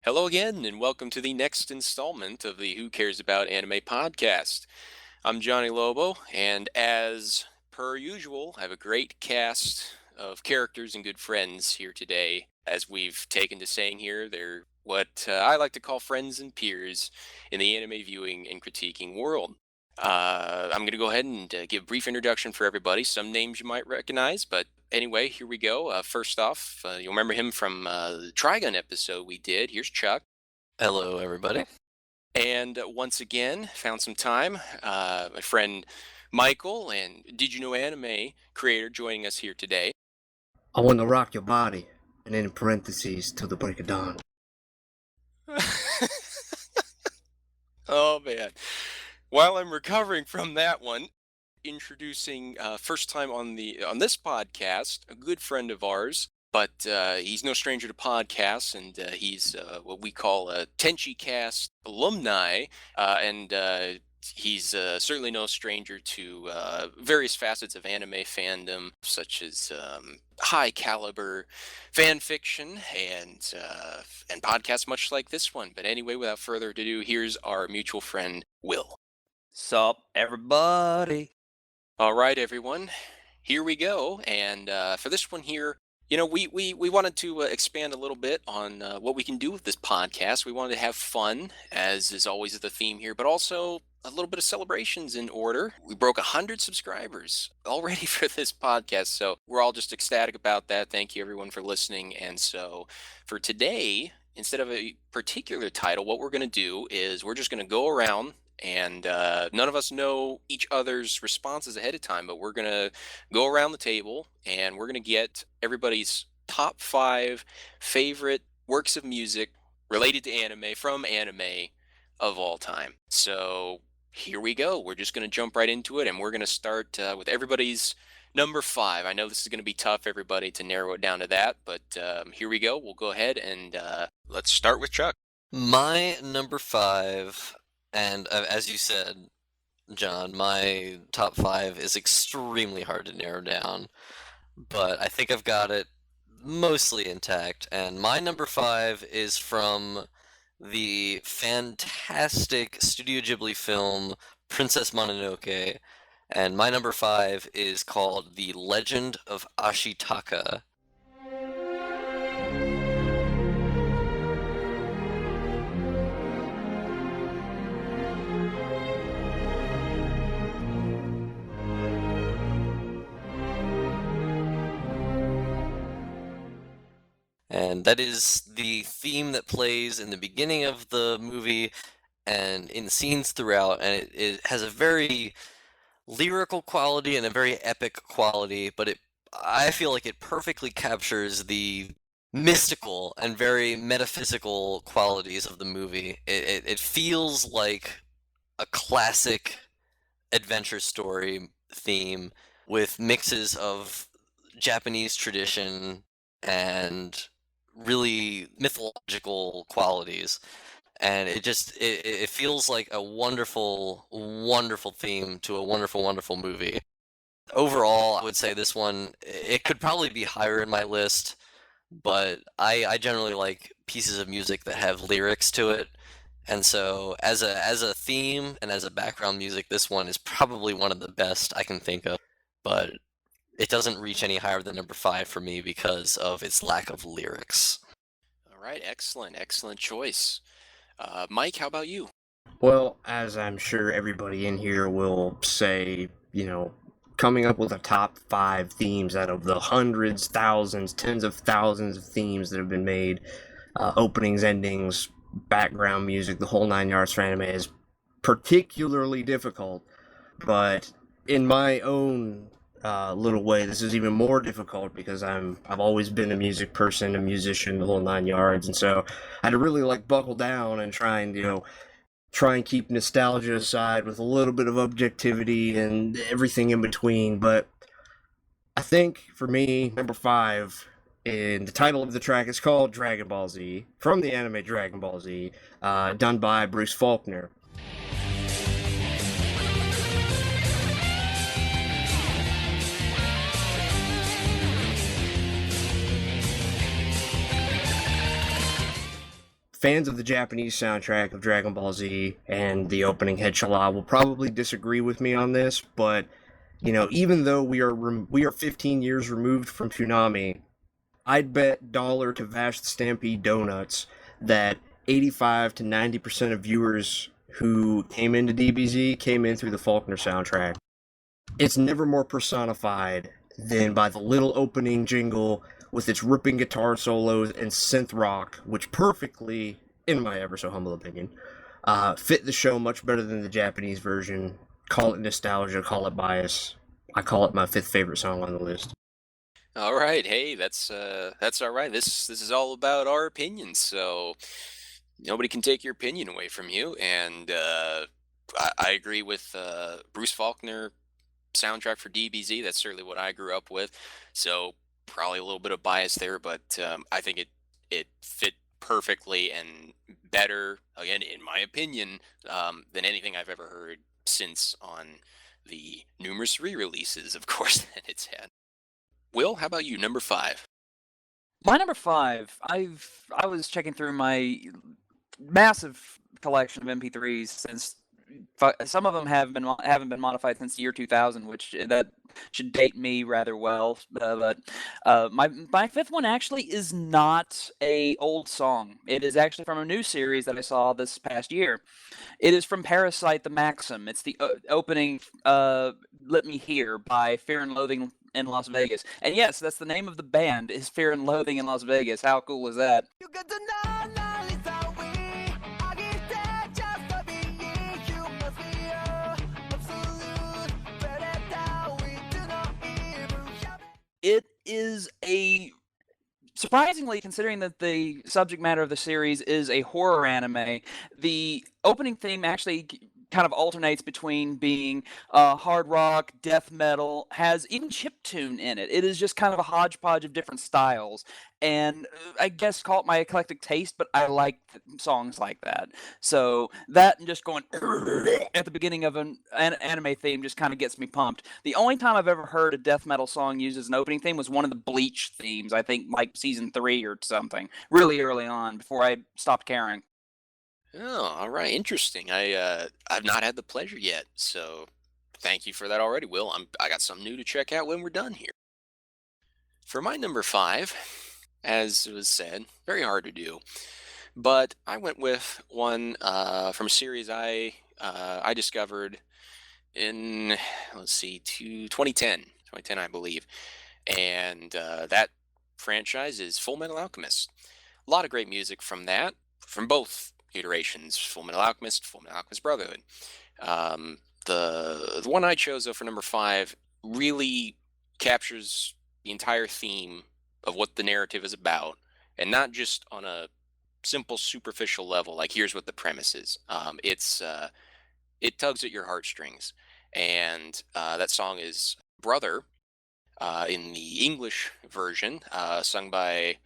Hello again, and welcome to the next installment of the Who Cares About Anime podcast. I'm Jonny Lobo, and as per usual, I have a great cast of characters and good friends here today. As we've taken to saying here, they're what I like to call friends and peers in the anime viewing and critiquing world. I'm going to go ahead and give a brief introduction for everybody. Some names you might recognize, but anyway, here we go. First off, you'll remember him from the Trigun episode we did. Here's Chuck. Hello, everybody. And once again, found some time. My friend Michael and Did You Know Anime creator joining us here today. I want to rock your body, and then in parentheses, till the break of dawn. Oh, man. While I'm recovering from that one, introducing first time on this podcast, a good friend of ours, but he's no stranger to podcasts, and he's what we call a Tenchi Cast alumni, and he's certainly no stranger to various facets of anime fandom, such as high caliber fan fiction and podcasts much like this one. But anyway, without further ado, here's our mutual friend, Will. Sup, everybody? All right, everyone, here we go. And for this one here, you know, we wanted to expand a little bit on what we can do with this podcast. We wanted to have fun, as is always the theme here, but also a little bit of celebrations in order. We broke 100 subscribers already for this podcast, so we're all just ecstatic about that. Thank you, everyone, for listening. And so for today, instead of a particular title, what we're going to do is we're just going to go around, and none of us know each other's responses ahead of time, but we're going to go around the table, and we're going to get everybody's top 5 favorite works of music related to anime from anime of all time. So here we go. We're just going to jump right into it, and we're going to start with everybody's number 5. I know this is going to be tough, everybody, to narrow it down to that, but here we go. We'll go ahead, and let's start with Chuck. My number 5, and as you said, John, my top 5 is extremely hard to narrow down, but I think I've got it mostly intact. And my number 5 is from the fantastic Studio Ghibli film Princess Mononoke, and my number 5 is called The Legend of Ashitaka. And that is the theme that plays in the beginning of the movie and in scenes throughout, and it has a very lyrical quality and a very epic quality, but I feel like it perfectly captures the mystical and very metaphysical qualities of the movie. It feels like a classic adventure story theme with mixes of Japanese tradition and really mythological qualities, and it feels like a wonderful theme to a wonderful movie. Overall, I would say this one, it could probably be higher in my list, but I generally like pieces of music that have lyrics to it, and so as a theme and as a background music, this one is probably one of the best I can think of, but it doesn't reach any higher than number 5 for me because of its lack of lyrics. All right, excellent choice. Mike, how about you? Well, as I'm sure everybody in here will say, you know, coming up with a top 5 themes out of the hundreds, thousands, tens of thousands of themes that have been made, openings, endings, background music, the whole 9 yards for anime is particularly difficult. But in my own little way, this is even more difficult because I've always been a music person, a musician, the whole 9 yards, and so I had to really buckle down and try and keep nostalgia aside with a little bit of objectivity and everything in between. But I think for me, number 5, and the title of the track is called Dragon Ball Z, from the anime Dragon Ball Z, done by Bruce Faulkner. fans of the Japanese soundtrack of Dragon Ball Z and the opening Head Shala will probably disagree with me on this, but even though we are 15 years removed from Toonami, I'd bet dollar to Vash the Stampede Donuts that 85 to 90% of viewers who came into DBZ came in through the Faulkner soundtrack. It's never more personified than by the little opening jingle with its ripping guitar solos and synth rock, which perfectly, in my ever so humble opinion, fit the show much better than the Japanese version. Call it nostalgia, call it bias. I call it my 5th favorite song on the list. All right, hey, that's all right. This is all about our opinions, so nobody can take your opinion away from you. And I agree with Bruce Faulkner soundtrack for DBZ. That's certainly what I grew up with. So probably a little bit of bias there, but I think it fit perfectly and better, again, in my opinion, than anything I've ever heard since on the numerous re-releases, of course, that it's had. Will, how about you? Number 5. My number 5, I was checking through my massive collection of MP3s since some of them haven't been modified since the year 2000, which that should date me rather well. But my 5th one actually is not a old song. It is actually from a new series that I saw this past year. It is from Parasite: The Maxim. It's the opening "Let Me Hear" by Fear and Loathing in Las Vegas. And yes, that's the name of the band, is Fear and Loathing in Las Vegas. How cool is that? You got to know, Lisa, I give that just to be you must be absolute predator. We do not even have It is a surprisingly, considering that the subject matter of the series is a horror anime, the opening theme actually kind of alternates between being hard rock, death metal, has even chiptune in it. It is just kind of a hodgepodge of different styles. And I guess call it my eclectic taste, but I like songs like that. So that and just going at the beginning of an anime theme just kind of gets me pumped. The only time I've ever heard a death metal song used as an opening theme was one of the Bleach themes, I think like season 3 or something, really early on before I stopped caring. Oh, all right, interesting. I've not had the pleasure yet, so thank you for that already, Will. I got something new to check out when we're done here. For my number 5, as was said, very hard to do, but I went with one from a series I discovered in, let's see, 2010, I believe, and that franchise is Full Metal Alchemist. A lot of great music from that, from both iterations, Full Metal Alchemist, Full Metal Alchemist Brotherhood. The one I chose though for number 5 really captures the entire theme of what the narrative is about, and not just on a simple superficial level. Like here's what the premise is. It tugs at your heartstrings, and that song is Brother in the English version, sung by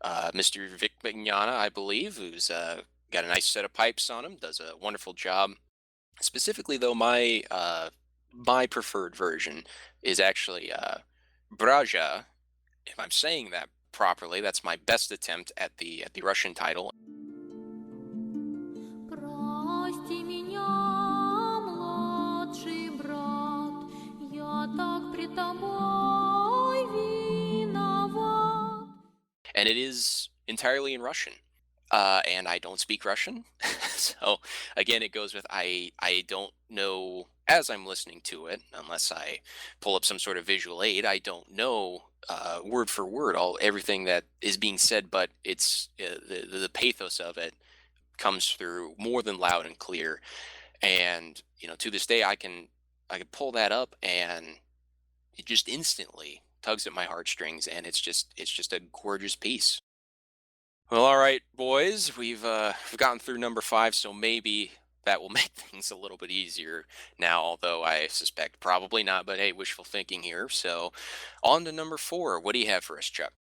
Mr. Vic Mignogna, I believe, who's got a nice set of pipes on him, does a wonderful job. Specifically, though, my preferred version is actually Braja. If I'm saying that properly, that's my best attempt at the Russian title. Прости меня, младший брат, я так пред тобой виноват. And it is entirely in Russian. And I don't speak Russian. So again, it goes with I don't know, as I'm listening to it, unless I pull up some sort of visual aid, I don't know word for word everything that is being said, but it's the pathos of it comes through more than loud and clear. And to this day, I can pull that up, and it just instantly tugs at my heartstrings, and it's just a gorgeous piece. Well, all right, boys, we've gotten through number 5, so maybe that will make things a little bit easier now, although I suspect probably not, but hey, wishful thinking here. So on to number 4. What do you have for us, Chuck?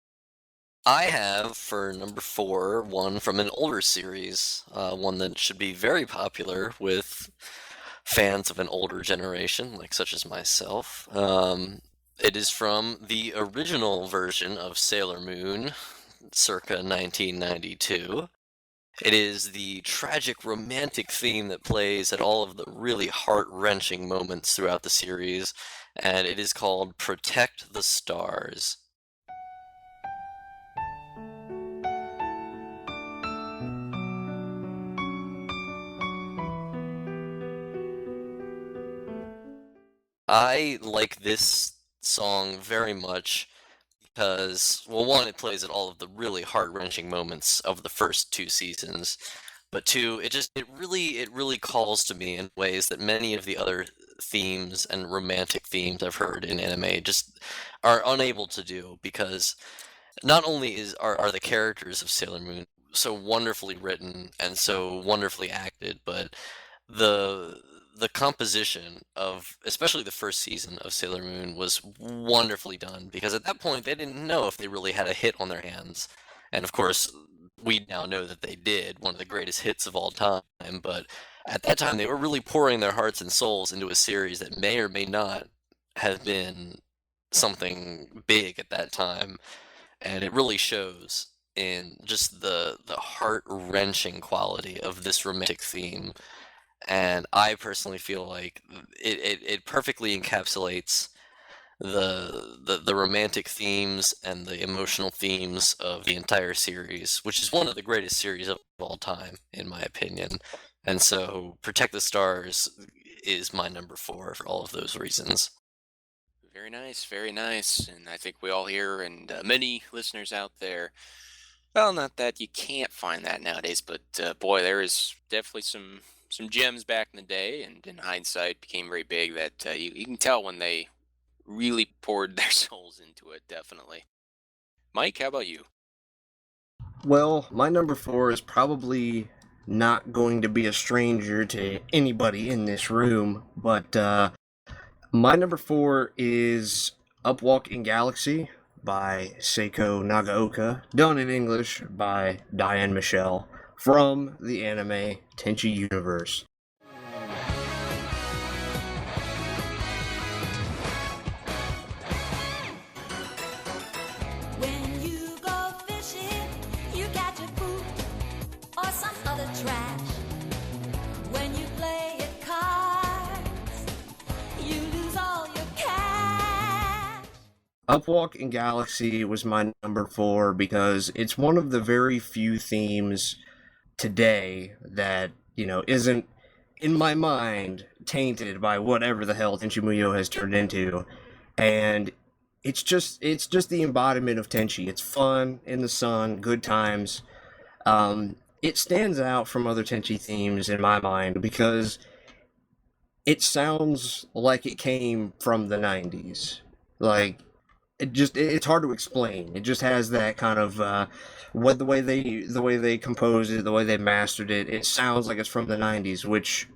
I have for number 4 one from an older series, one that should be very popular with fans of an older generation, like such as myself. It is from the original version of Sailor Moon, circa 1992, It is the tragic romantic theme that plays at all of the really heart-wrenching moments throughout the series, and it is called Protect the Stars. I like this song very much because, well, one, it plays at all of the really heart-wrenching moments of the first two seasons, but two, it really calls to me in ways that many of the other themes and romantic themes I've heard in anime just are unable to do, because not only are the characters of Sailor Moon so wonderfully written and so wonderfully acted, but the the composition of especially the first season of Sailor Moon was wonderfully done, because at that point they didn't know if they really had a hit on their hands. And of course, we now know that they did, one of the greatest hits of all time, but at that time they were really pouring their hearts and souls into a series that may or may not have been something big at that time, and it really shows in just the heart-wrenching quality of this romantic theme. And I personally feel like it perfectly encapsulates the romantic themes and the emotional themes of the entire series, which is one of the greatest series of all time, in my opinion. And so, Protect the Stars is my number 4 for all of those reasons. Very nice, very nice. And I think we all here and many listeners out there, well, not that you can't find that nowadays, but boy, there is definitely some gems back in the day, and in hindsight became very big that you can tell when they really poured their souls into it, definitely. Mike, how about you? Well, my number 4 is probably not going to be a stranger to anybody in this room, but my number 4 is Upwalk in Galaxy by Seiko Nagaoka, done in English by Diane Michelle, from the anime Tenchi Universe. When you go fishing, you catch a poop or some other trash. When you play at cards, you lose all your cash. Upwalk in Galaxy was my number 4 because it's one of the very few themes today that, isn't, in my mind, tainted by whatever the hell Tenchi Muyo has turned into. And it's just the embodiment of Tenchi. It's fun, in the sun, good times. It stands out from other Tenchi themes in my mind because it sounds like it came from the 90s. Like, it's hard to explain. It just has that kind of the way they composed it, the way they mastered it. It sounds like it's from the 90s, which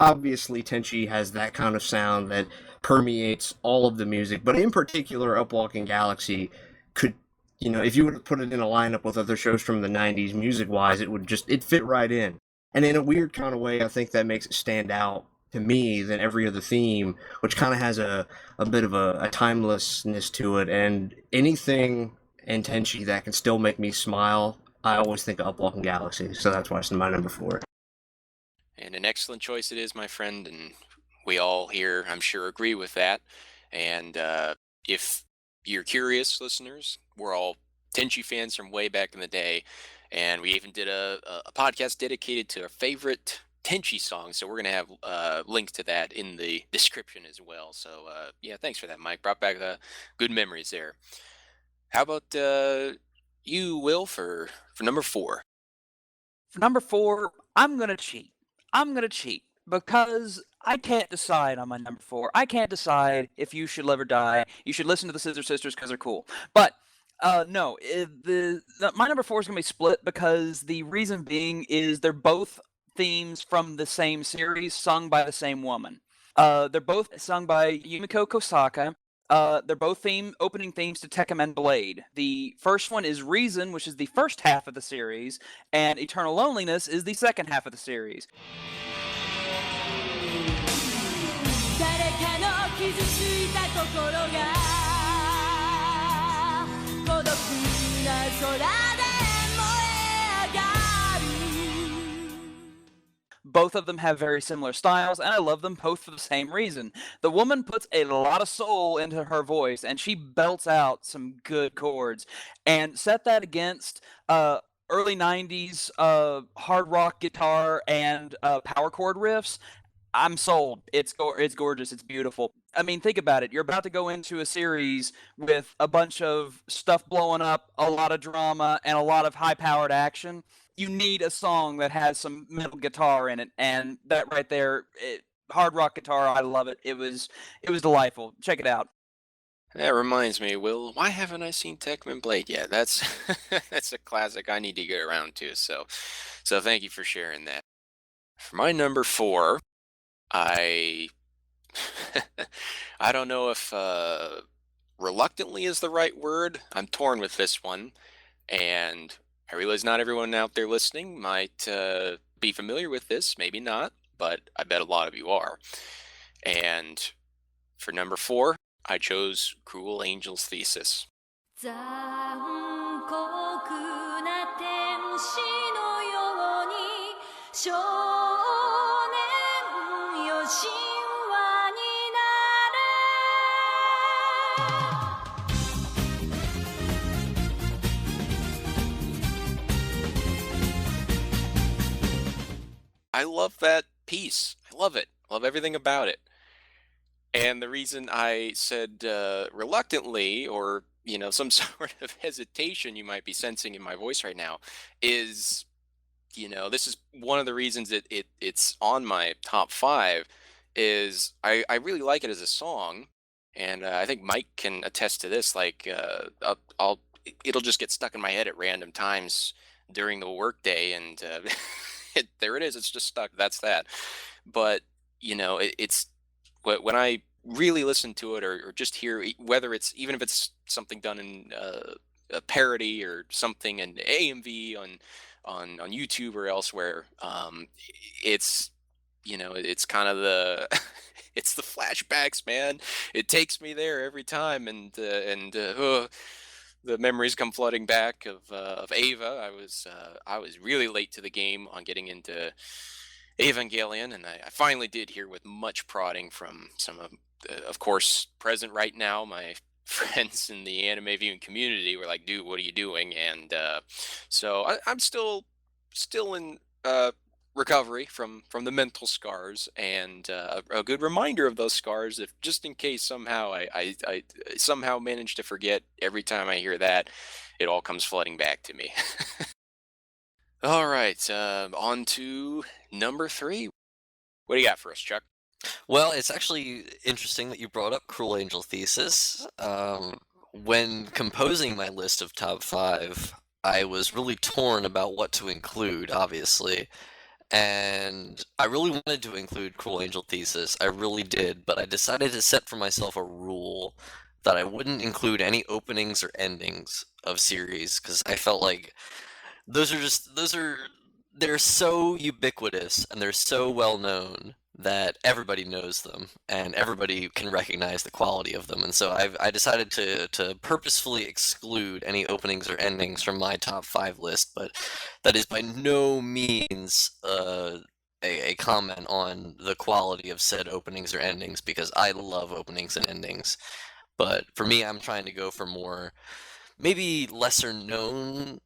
obviously Tenchi has that kind of sound that permeates all of the music. But in particular, Upwalking Galaxy could, if you were to put it in a lineup with other shows from the 90s, music-wise, it fit right in. And in a weird kind of way, I think that makes it stand out to me than every other theme, which kind of has a bit of a timelessness to it. And anything in Tenchi that can still make me smile, I always think of Upwalking Galaxy. So that's why it's my number 4. And an excellent choice it is, my friend, and we all here, I'm sure, agree with that. And if you're curious, listeners, we're all Tenchi fans from way back in the day, and we even did a podcast dedicated to our favorite Tenchi songs, so we're going to have links to that in the description as well. So, yeah, thanks for that, Mike. Brought back good memories there. How about you, Will, for number 4? For number 4, I'm going to cheat. Because I can't decide on my number 4. I can't decide if You Should Live or Die. You should listen to the Scissor Sisters because they're cool. But no, my number 4 is going to be split, because the reason being is they're both themes from the same series, sung by the same woman. They're both sung by Yumiko Kosaka. They're both opening themes to Tekkamen Blade. The first one is Reason, which is the first half of the series, and Eternal Loneliness is the second half of the series. 誰かの傷ついた心が孤独な空で燃え上がる Both of them have very similar styles, and I love them both for the same reason. The woman puts a lot of soul into her voice, and she belts out some good chords. And set that against early 90s hard rock guitar and power chord riffs. I'm sold. It's gorgeous. It's beautiful. I mean, think about it. You're about to go into a series with a bunch of stuff blowing up, a lot of drama, and a lot of high-powered action. You need a song that has some metal guitar in it, and that right there, hard rock guitar, I love it. It was delightful. Check it out. That reminds me, Will, why haven't I seen Techman Blade yet? That's that's a classic I need to get around to. So thank you for sharing that. For my number 4, I I don't know if reluctantly is the right word. I'm torn with this one, and I realize not everyone out there listening might be familiar with this, maybe not, but I bet a lot of you are. And for number 4, I chose Cruel Angel's Thesis. 残酷な天使のように少年よ神話になれ I love that piece. I love it. I love everything about it. And the reason I said reluctantly, or some sort of hesitation you might be sensing in my voice right now, is this is one of the reasons it's on my top 5. Is I really like it as a song, and I think Mike can attest to this. Like it'll just get stuck in my head at random times during the workday, and there it is. It's just stuck. That's that. But it's when I really listen to it, or just hear, whether it's even if it's something done in a parody or something in AMV on YouTube or elsewhere, it's it's kind of the it's the flashbacks, man. It takes me there every time, and the memories come flooding back of Ava. I was really late to the game on getting into Evangelion, and I finally did hear, with much prodding from some of course, present right now, my friends in the anime viewing community were like, "Dude, what are you doing?" And so I'm still in recovery from the mental scars, and a good reminder of those scars, if just in case somehow I somehow manage to forget. Every time I hear that, it all comes flooding back to me. All right, on to number 3. What do you got for us, Chuck? Well, it's actually interesting that you brought up Cruel Angel Thesis. When composing my list of top 5, I was really torn about what to include, obviously. And I really wanted to include Cruel Angel Thesis. I really did, but I decided to set for myself a rule that I wouldn't include any openings or endings of series, because I felt like they're so ubiquitous and they're so well known that everybody knows them and everybody can recognize the quality of them. And so I decided to purposefully exclude any openings or endings from my top 5 list, but that is by no means a comment on the quality of said openings or endings, because I love openings and endings. But for me, I'm trying to go for more, maybe lesser known,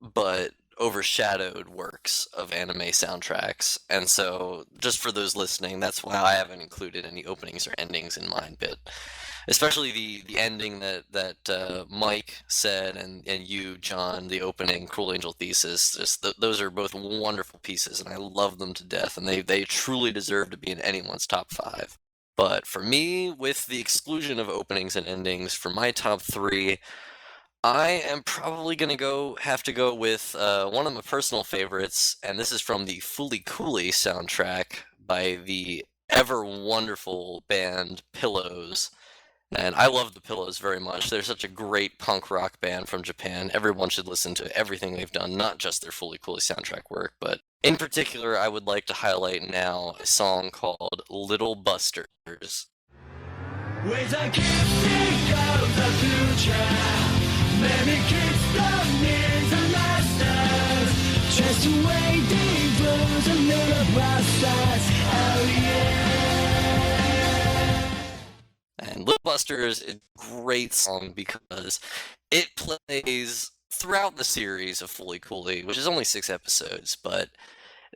but overshadowed works of anime soundtracks. And so, just for those listening, that's why I haven't included any openings or endings in mine, but especially the ending that Mike said, and you, John, the opening, Cruel Angel Thesis, those are both wonderful pieces, and I love them to death, and they truly deserve to be in anyone's top 5. But for me, with the exclusion of openings and endings, for my top 3, I am probably going to have to go with one of my personal favorites, and this is from the Fooly Cooly soundtrack by the ever wonderful band Pillows. And I love the Pillows very much. They're such a great punk rock band from Japan. Everyone should listen to everything they've done, not just their Fooly Cooly soundtrack work. But in particular, I would like to highlight now a song called Little Busters. With a gifting of the future, maybe kids don't need the masters, just waiting for the little busters. And Little Busters is a great song because it plays throughout the series of Fully Cooley, which is only 6 episodes, but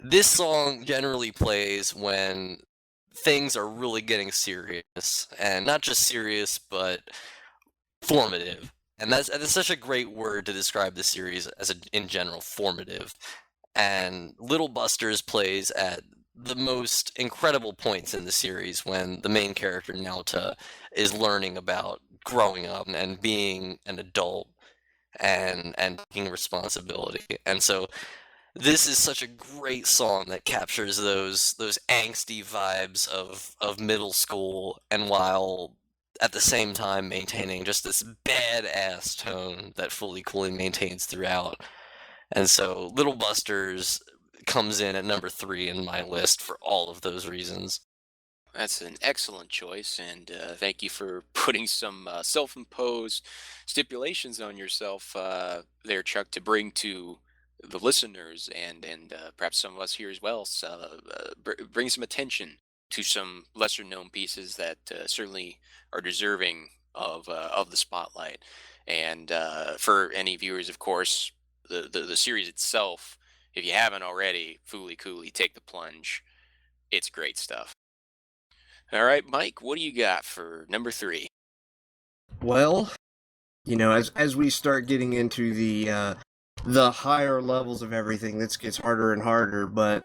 this song generally plays when things are really getting serious, and not just serious, but formative. And that's such a great word to describe the series as in general, formative. And Little Busters plays at the most incredible points in the series when the main character Naota is learning about growing up and being an adult and taking responsibility. And so this is such a great song that captures those angsty vibes of middle school, and while at the same time maintaining just this badass tone that Fully Cooley maintains throughout. And so Little Busters comes in at number 3 in my list for all of those reasons. That's an excellent choice, and thank you for putting some self-imposed stipulations on yourself there, Chuck, to bring to the listeners and perhaps some of us here as well. So, bring some attention to some lesser-known pieces that certainly are deserving of the spotlight. And for any viewers, of course, the series itself, if you haven't already, Fooly Cooley, take the plunge. It's great stuff. All right, Mike, what do you got for number 3? Well, as we start getting into the higher levels of everything, this gets harder and harder. But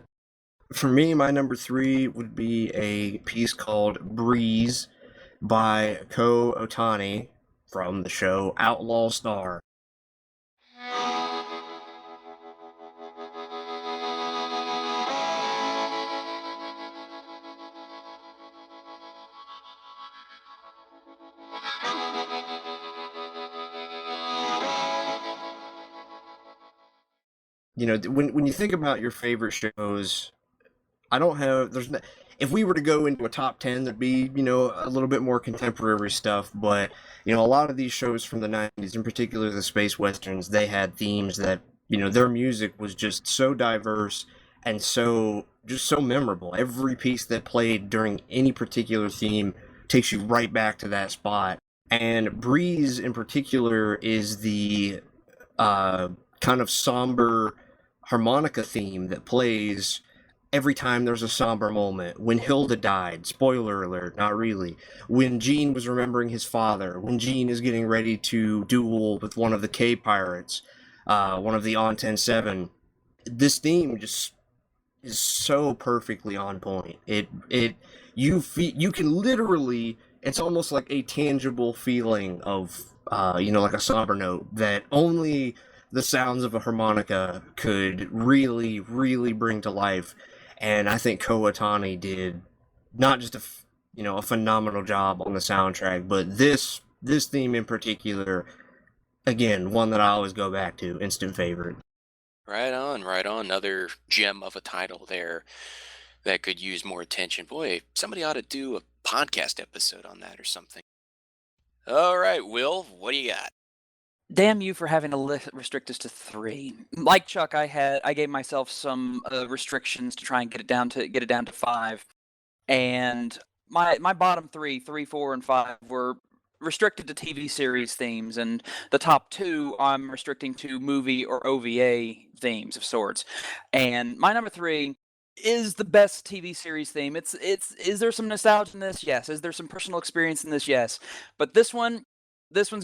for me, my number 3 would be a piece called "Breeze" by Ko Otani from the show Outlaw Star. When you think about your favorite shows, I don't have there's no, if we were to go into a top 10, there'd be a little bit more contemporary stuff, but a lot of these shows from the 90s, in particular the space westerns, they had themes that their music was just so diverse and so memorable. Every piece that played during any particular theme takes you right back to that spot. And Breeze in particular is the kind of somber harmonica theme that plays every time there's a somber moment. When Hilda died, spoiler alert, not really. When Gene was remembering his father, when Gene is getting ready to duel with one of the K pirates, one of the On 10-7, this theme just is so perfectly on point. You can literally, it's almost like a tangible feeling of like a somber note that only the sounds of a harmonica could really, really bring to life. And I think Ko Otani did not just a phenomenal job on the soundtrack, but this theme in particular, again, one that I always go back to, instant favorite. Right on, right on. Another gem of a title there that could use more attention. Boy, somebody ought to do a podcast episode on that or something. All right, Will, what do you got? Damn you for having to restrict us to 3. Like Chuck, I gave myself some restrictions to try and get it down to 5, and my bottom 3, 4, and 5 were restricted to TV series themes, and the top 2 I'm restricting to movie or OVA themes of sorts. And my number 3 is the best TV series theme. Is there some nostalgia in this? Yes. Is there some personal experience in this? Yes. But this one's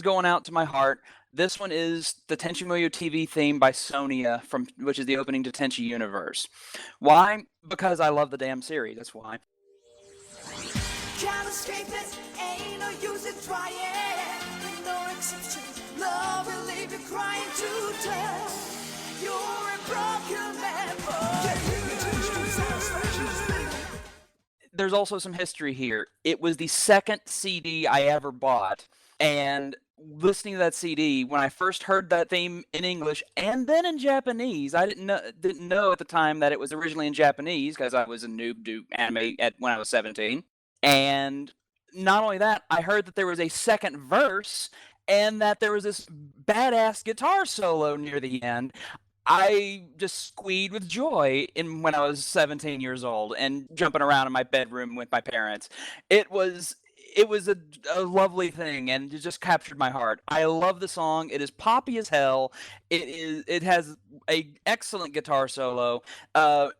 going out to my heart. This one is the Tenchi Muyo TV theme by Sonia, which is the opening to Tenchi Universe. Why? Because I love the damn series. That's why. Can't escape it, ain't no use in trying. No exceptions, love will leave you crying to death. You're a broken man, There's also some history here. It was the second CD I ever bought, and listening to that CD, when I first heard that theme in English and then in Japanese, I didn't know at the time that it was originally in Japanese because I was a noob to anime when I was 17. And not only that, I heard that there was a second verse and that there was this badass guitar solo near the end. I just squeed with joy when I was 17 years old and jumping around in my bedroom with my parents. It was it was a lovely thing, and it just captured my heart. I love the song. It is poppy as hell. It has a excellent guitar solo.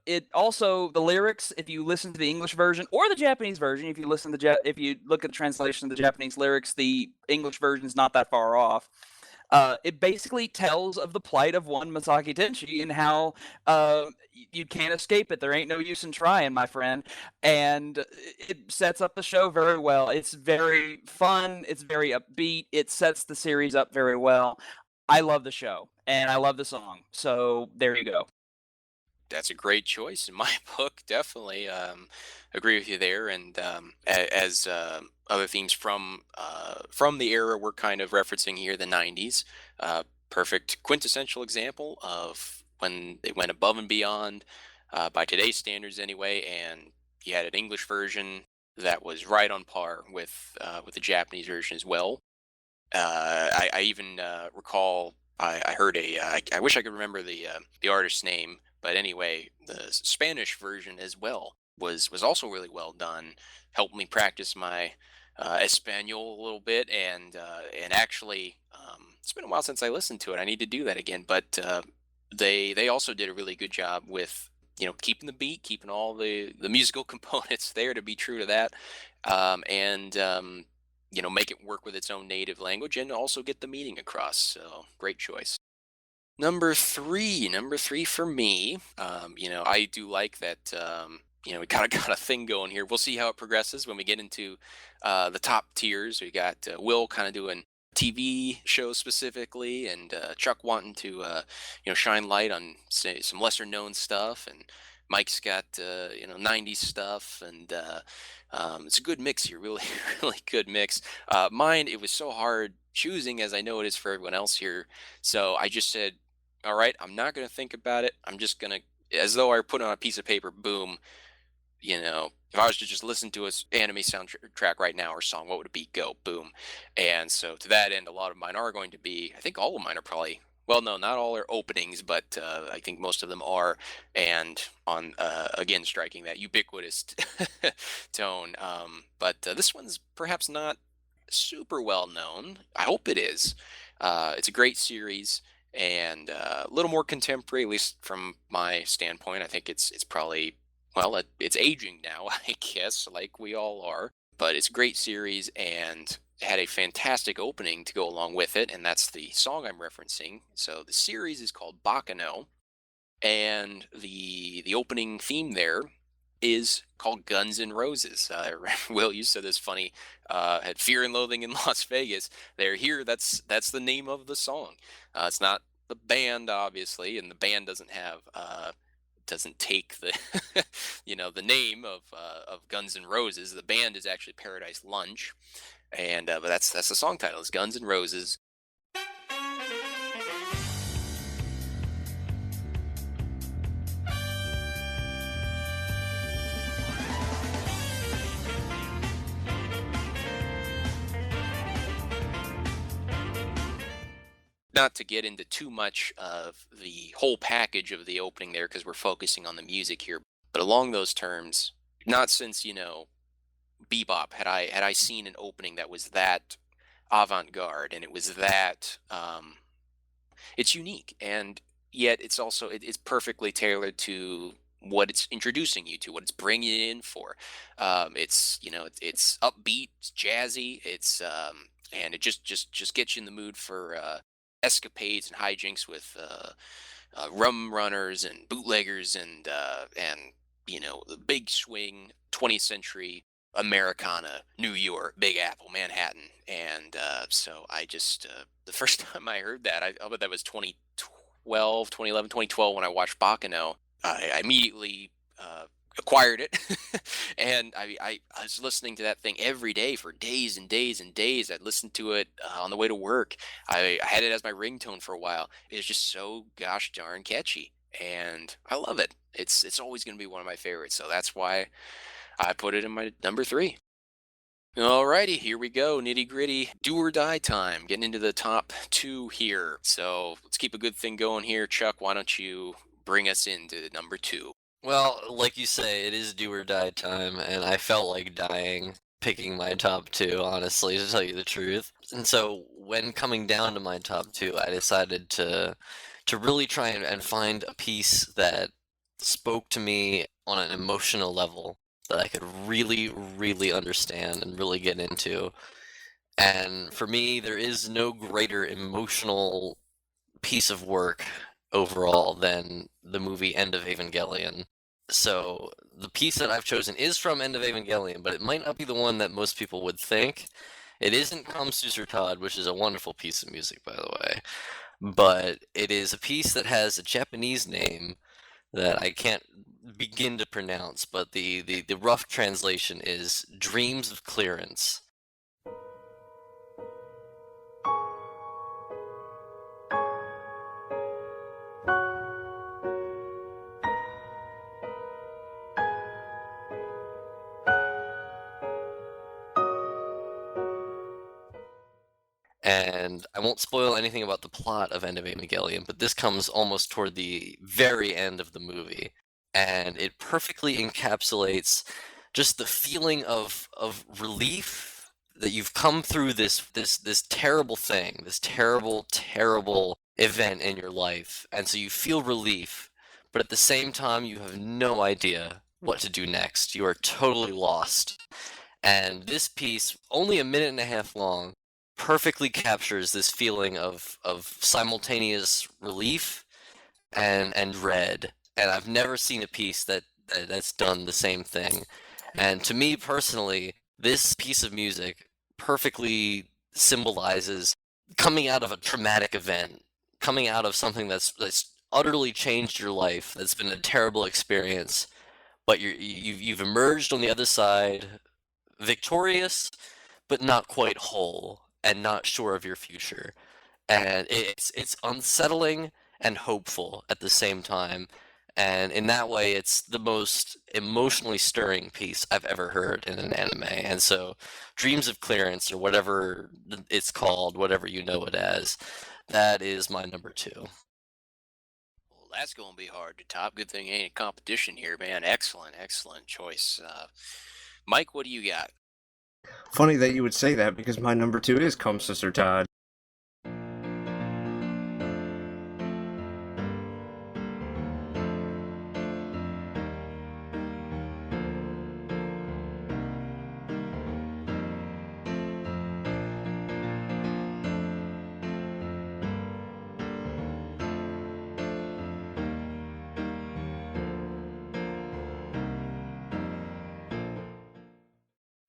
It also, the lyrics, if you listen to the English version or the Japanese version, if you listen to if you look at the translation of the Japanese lyrics, the English version is not that far off. It basically tells of the plight of one Masaki Tenchi and how you can't escape it. There ain't no use in trying, my friend. And it sets up the show very well. It's very fun. It's very upbeat. It sets the series up very well. I love the show and I love the song. So there you go. That's a great choice in my book. Definitely agree with you there. And as other themes from the era we're kind of referencing here, the '90s, perfect quintessential example of when they went above and beyond by today's standards, anyway. And you had an English version that was right on par with the Japanese version as well. I even recall I heard I wish I could remember the artist's name, but anyway, the Spanish version as well was also really well done. Helped me practice my Espanol a little bit, and actually, it's been a while since I listened to it. I need to do that again. But they also did a really good job with keeping the beat, keeping all the musical components there to be true to that, and make it work with its own native language and also get the meaning across. So great choice. Number three for me. I do like that. We kind of got a thing going here. We'll see how it progresses when we get into the top tiers. We got Will kind of doing TV shows specifically, and Chuck wanting to shine light on say some lesser known stuff, and Mike's got 90s stuff, and it's a good mix here, really really good mix. Mine, it was so hard choosing, as I know it is for everyone else here, so I just said, all right, I'm not going to think about it. I'm just going to, as though I were putting on a piece of paper, boom, if I was to just listen to a anime soundtrack right now or song, what would it be? Go, boom. And so to that end, a lot of mine are going to be, I think all of mine are probably, well, no, not all are openings, but I think most of them are. And on, again, striking that ubiquitous tone. But this one's perhaps not super well known. I hope it is. It's a great series, and a little more contemporary, at least from my standpoint. I think it's probably, well, it's aging now, I guess, like we all are. But it's a great series, and had a fantastic opening to go along with it, and that's the song I'm referencing. So the series is called Bakano, and the opening theme there is called Guns N' Roses. Will, you said this funny. Had Fear and Loathing in Las Vegas. They're here. That's the name of the song. It's not the band, obviously, and the band doesn't take the the name of Guns N' Roses. The band is actually Paradise Lunch, and but that's the song title. Is Guns N' Roses. Not to get into too much of the whole package of the opening there, because we're focusing on the music here, but along those terms, not since Bebop had I seen an opening that was that avant-garde, and it was that it's unique, and yet it's also it's perfectly tailored to what it's introducing you to, what it's bringing you in for. It's upbeat, it's jazzy, it's and it just gets you in the mood for escapades and hijinks with rum runners and bootleggers, and the big swing 20th century Americana, New York, Big Apple, Manhattan. And so I just the first time I heard that, I bet that was 2012, 2011, 2012 when I watched Bakano. I immediately acquired it, and I was listening to that thing every day for days and days and days. I'd listen to it on the way to work. I had it as my ringtone for a while. It's just so gosh darn catchy, and I love it. It's always going to be one of my favorites, so that's why I put it in my number 3. Alrighty, here we go. Nitty gritty, do or die time. Getting into the top 2 here. So let's keep a good thing going here. Chuck, why don't you bring us into number 2? Well, like you say, it is do or die time, and I felt like dying picking my top two, honestly, to tell you the truth. And so when coming down to my top two, I decided to really try and find a piece that spoke to me on an emotional level that I could really, really understand and really get into. And for me, there is no greater emotional piece of work overall than the movie End of Evangelion. So the piece that I've chosen is from End of Evangelion, but it might not be the one that most people would think. It isn't Kamsusur Todd, which is a wonderful piece of music, by the way, but it is a piece that has a Japanese name that I can't begin to pronounce, but the rough translation is Dreams of Clearance. And I won't spoil anything about the plot of End of Evangelion, but this comes almost toward the very end of the movie, and it perfectly encapsulates just the feeling of relief that you've come through this terrible thing, this terrible event in your life, and so you feel relief, but at the same time you have no idea what to do next. You are totally lost. And this piece, only a minute and a half long, perfectly captures this feeling of simultaneous relief and dread. And I've never seen a piece that's done the same thing. And to me personally, this piece of music perfectly symbolizes coming out of a traumatic event, coming out of something that's utterly changed your life, that's been a terrible experience, but you've emerged on the other side victorious, but not quite whole and not sure of your future. And it's unsettling and hopeful at the same time. And in that way, it's the most emotionally stirring piece I've ever heard in an anime. And so, Dreams of Clearance, or whatever it's called, whatever you know it as, that is my number two. Well, that's going to be hard to top. Good thing ain't a competition here, man. Excellent choice. Mike, what do you got? Funny that you would say that, because my number two is Kamsusur Todd.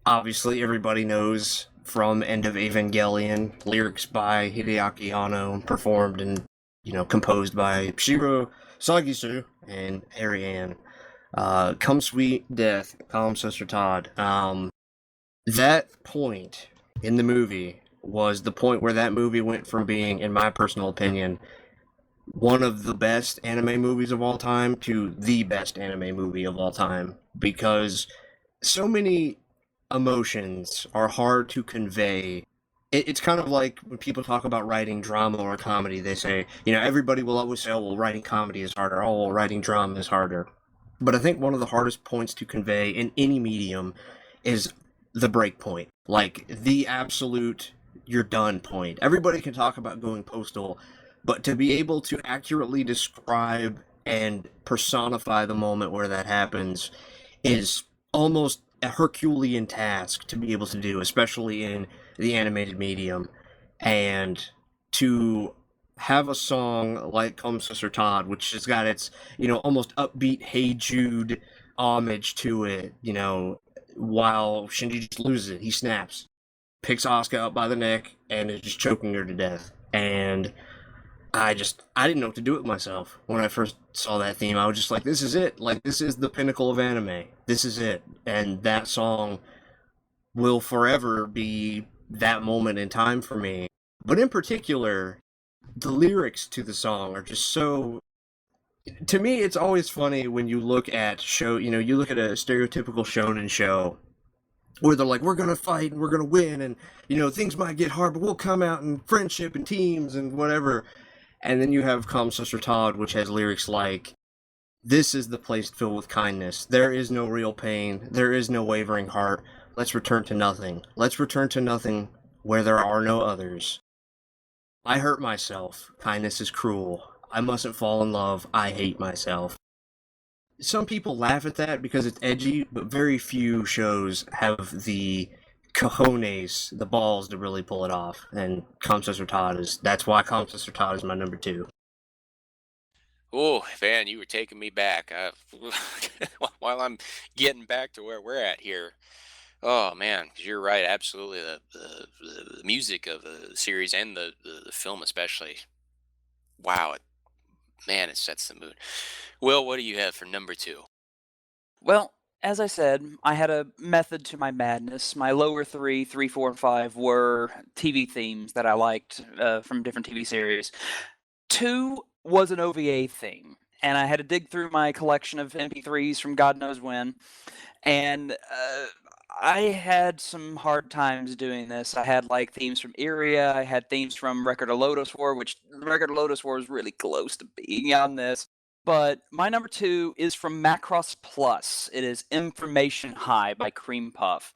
Obviously, everybody knows from End of Evangelion, lyrics by Hideaki Anno, performed and, composed by Shiro Sagisu and Ariane. Come Sweet Death, Kamsusur Todd. That point in the movie was the point where that movie went from being, in my personal opinion, one of the best anime movies of all time to the best anime movie of all time, because so many emotions are hard to convey. It's kind of like when people talk about writing drama or comedy, they say, everybody will always say, oh, well, writing comedy is harder, oh, well, writing drama is harder. But I think one of the hardest points to convey in any medium is the break point, like the absolute you're done point. Everybody can talk about going postal, but to be able to accurately describe and personify the moment where that happens is almost a Herculean task to be able to do, especially in the animated medium. And to have a song like Kamsusur Todd, which has got its, almost upbeat Hey Jude homage to it, while Shinji just loses it, he snaps, picks Asuka up by the neck, and is just choking her to death. And I didn't know what to do with myself when I first saw that theme. I was just like, this is it. Like, this is the pinnacle of anime. This is it. And that song will forever be that moment in time for me. But in particular, the lyrics to the song are just so... To me, it's always funny when you look at you look at a stereotypical shonen show where they're like, we're going to fight and we're going to win and, things might get hard, but we'll come out in friendship and teams and whatever. And then you have Kamsusur Todd, which has lyrics like, this is the place filled with kindness. There is no real pain. There is no wavering heart. Let's return to nothing. Let's return to nothing where there are no others. I hurt myself. Kindness is cruel. I mustn't fall in love. I hate myself. Some people laugh at that because it's edgy, but very few shows have the cojones, the balls to really pull it off. And that's why Comstas Hurtado is my number 2. Oh, Van, you were taking me back. While I'm getting back to where we're at here. Oh man, 'cause you're right. Absolutely, the music of the series and the film especially. Wow, man, it sets the mood. Will, what do you have for number 2? Well, as I said, I had a method to my madness. My lower three, 4, and 5 were TV themes that I liked from different TV series. 2 was an OVA theme, and I had to dig through my collection of MP3s from God knows when, and I had some hard times doing this. I had like themes from Iria, I had themes from Record of Lotus War, which Record of Lotus War is really close to being on this. But my number 2 is from Macross Plus. It is Information High by Cream Puff.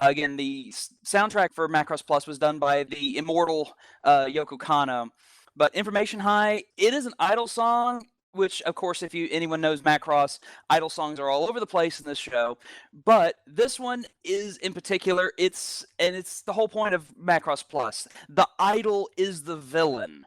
Again, the soundtrack for Macross Plus was done by the immortal Yoko Kanno. But Information High, it is an Idol song, which, of course, if anyone knows Macross, Idol songs are all over the place in this show. But this one is, in particular, it's the whole point of Macross Plus. The Idol is the villain.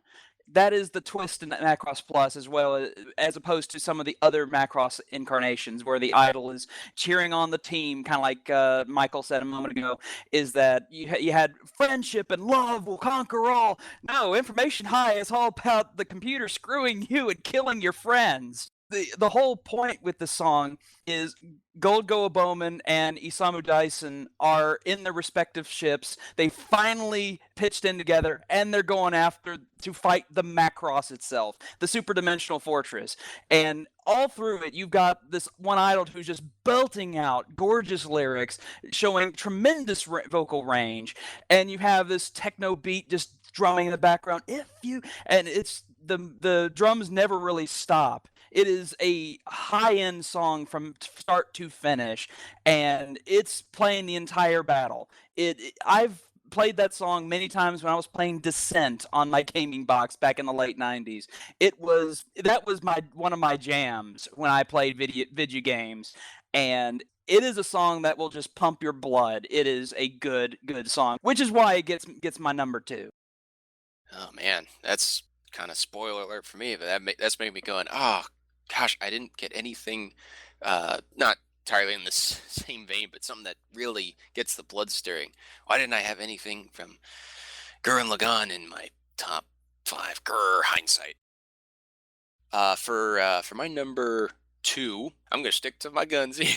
That is the twist in Macross Plus, as well as opposed to some of the other Macross incarnations, where the idol is cheering on the team, kind of like Michael said a moment ago. Is that you had friendship and love will conquer all? No, Information High is all about the computer screwing you and killing your friends. The whole point with the song is Gold Goa Bowman and Isamu Dyson are in their respective ships. They finally pitched in together, and they're going after to fight the Macross itself, the super-dimensional fortress. And all through it, you've got this one idol who's just belting out gorgeous lyrics, showing tremendous vocal range, and you have this techno beat just drumming in the background. And it's the drums never really stop. It is a high-end song from start to finish, and it's playing the entire battle. I've played that song many times when I was playing Descent on my gaming box back in the late 90s. That was one of my jams when I played video games, and it is a song that will just pump your blood. It is a good song, which is why it gets my number 2. Oh man, that's kind of spoiler alert for me, but that's made me going, oh gosh, I didn't get anything, not entirely in the same vein, but something that really gets the blood stirring. Why didn't I have anything from Gurren Lagann in my top 5? Grr, hindsight. For my number 2, I'm gonna stick to my guns here,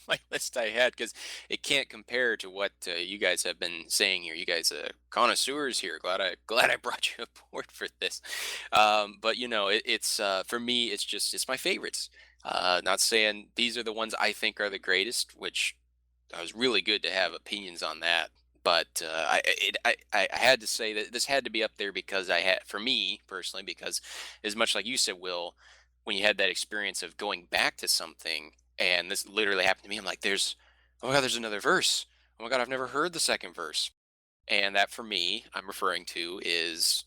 my list I had, because it can't compare to what you guys have been saying here. You guys, connoisseurs here. Glad I brought you aboard for this. But it's for me, it's my favorites. Not saying these are the ones I think are the greatest, which I was really good to have opinions on that. But I had to say that this had to be up there because for me personally, because as much like you said, Will, when you had that experience of going back to something, and this literally happened to me, I'm like, oh my god, there's another verse. Oh my god, I've never heard the second verse. And that for me, I'm referring to is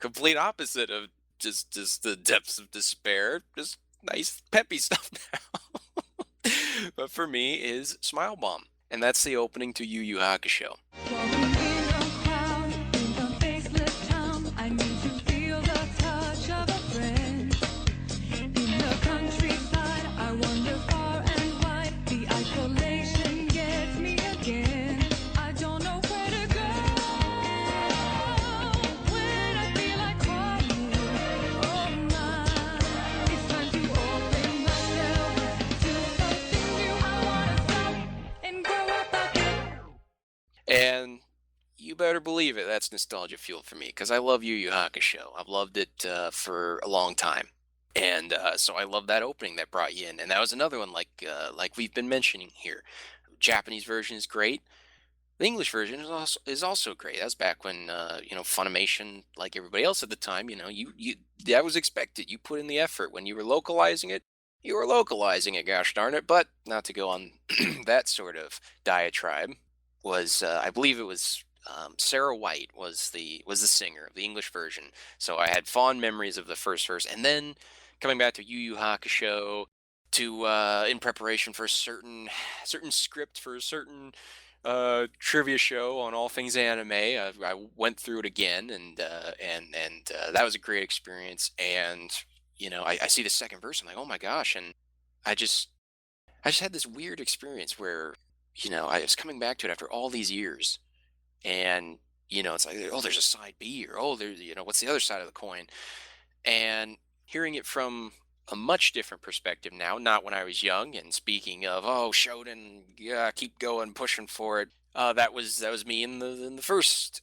complete opposite of just the depths of despair. Just nice peppy stuff now. But for me is Smile Bomb. And that's the opening to Yu Yu Hakusho. And you better believe it, that's nostalgia fuel for me, because I love Yu Yu Hakusho. I've loved it for a long time. And so I love that opening that brought you in. And that was another one like we've been mentioning here. Japanese version is great. The English version is also great. That's back when Funimation, like everybody else at the time, you that was expected. You put in the effort when you were localizing it. You were localizing it, gosh darn it. But not to go on that sort of diatribe. Was I believe it was Sarah White was the singer of the English version. So I had fond memories of the first verse, and then coming back to Yu Yu Hakusho to in preparation for a certain script for a certain trivia show on all things anime. I went through it again, and that was a great experience. And I see the second verse, I'm like, oh my gosh, and I just I just had this weird experience where I was coming back to it after all these years, and it's like, oh, there's a side B, or oh, there's what's the other side of the coin, and hearing it from a much different perspective now, not when I was young. And speaking of, oh, Shonen, yeah, keep going, pushing for it. That was me in the first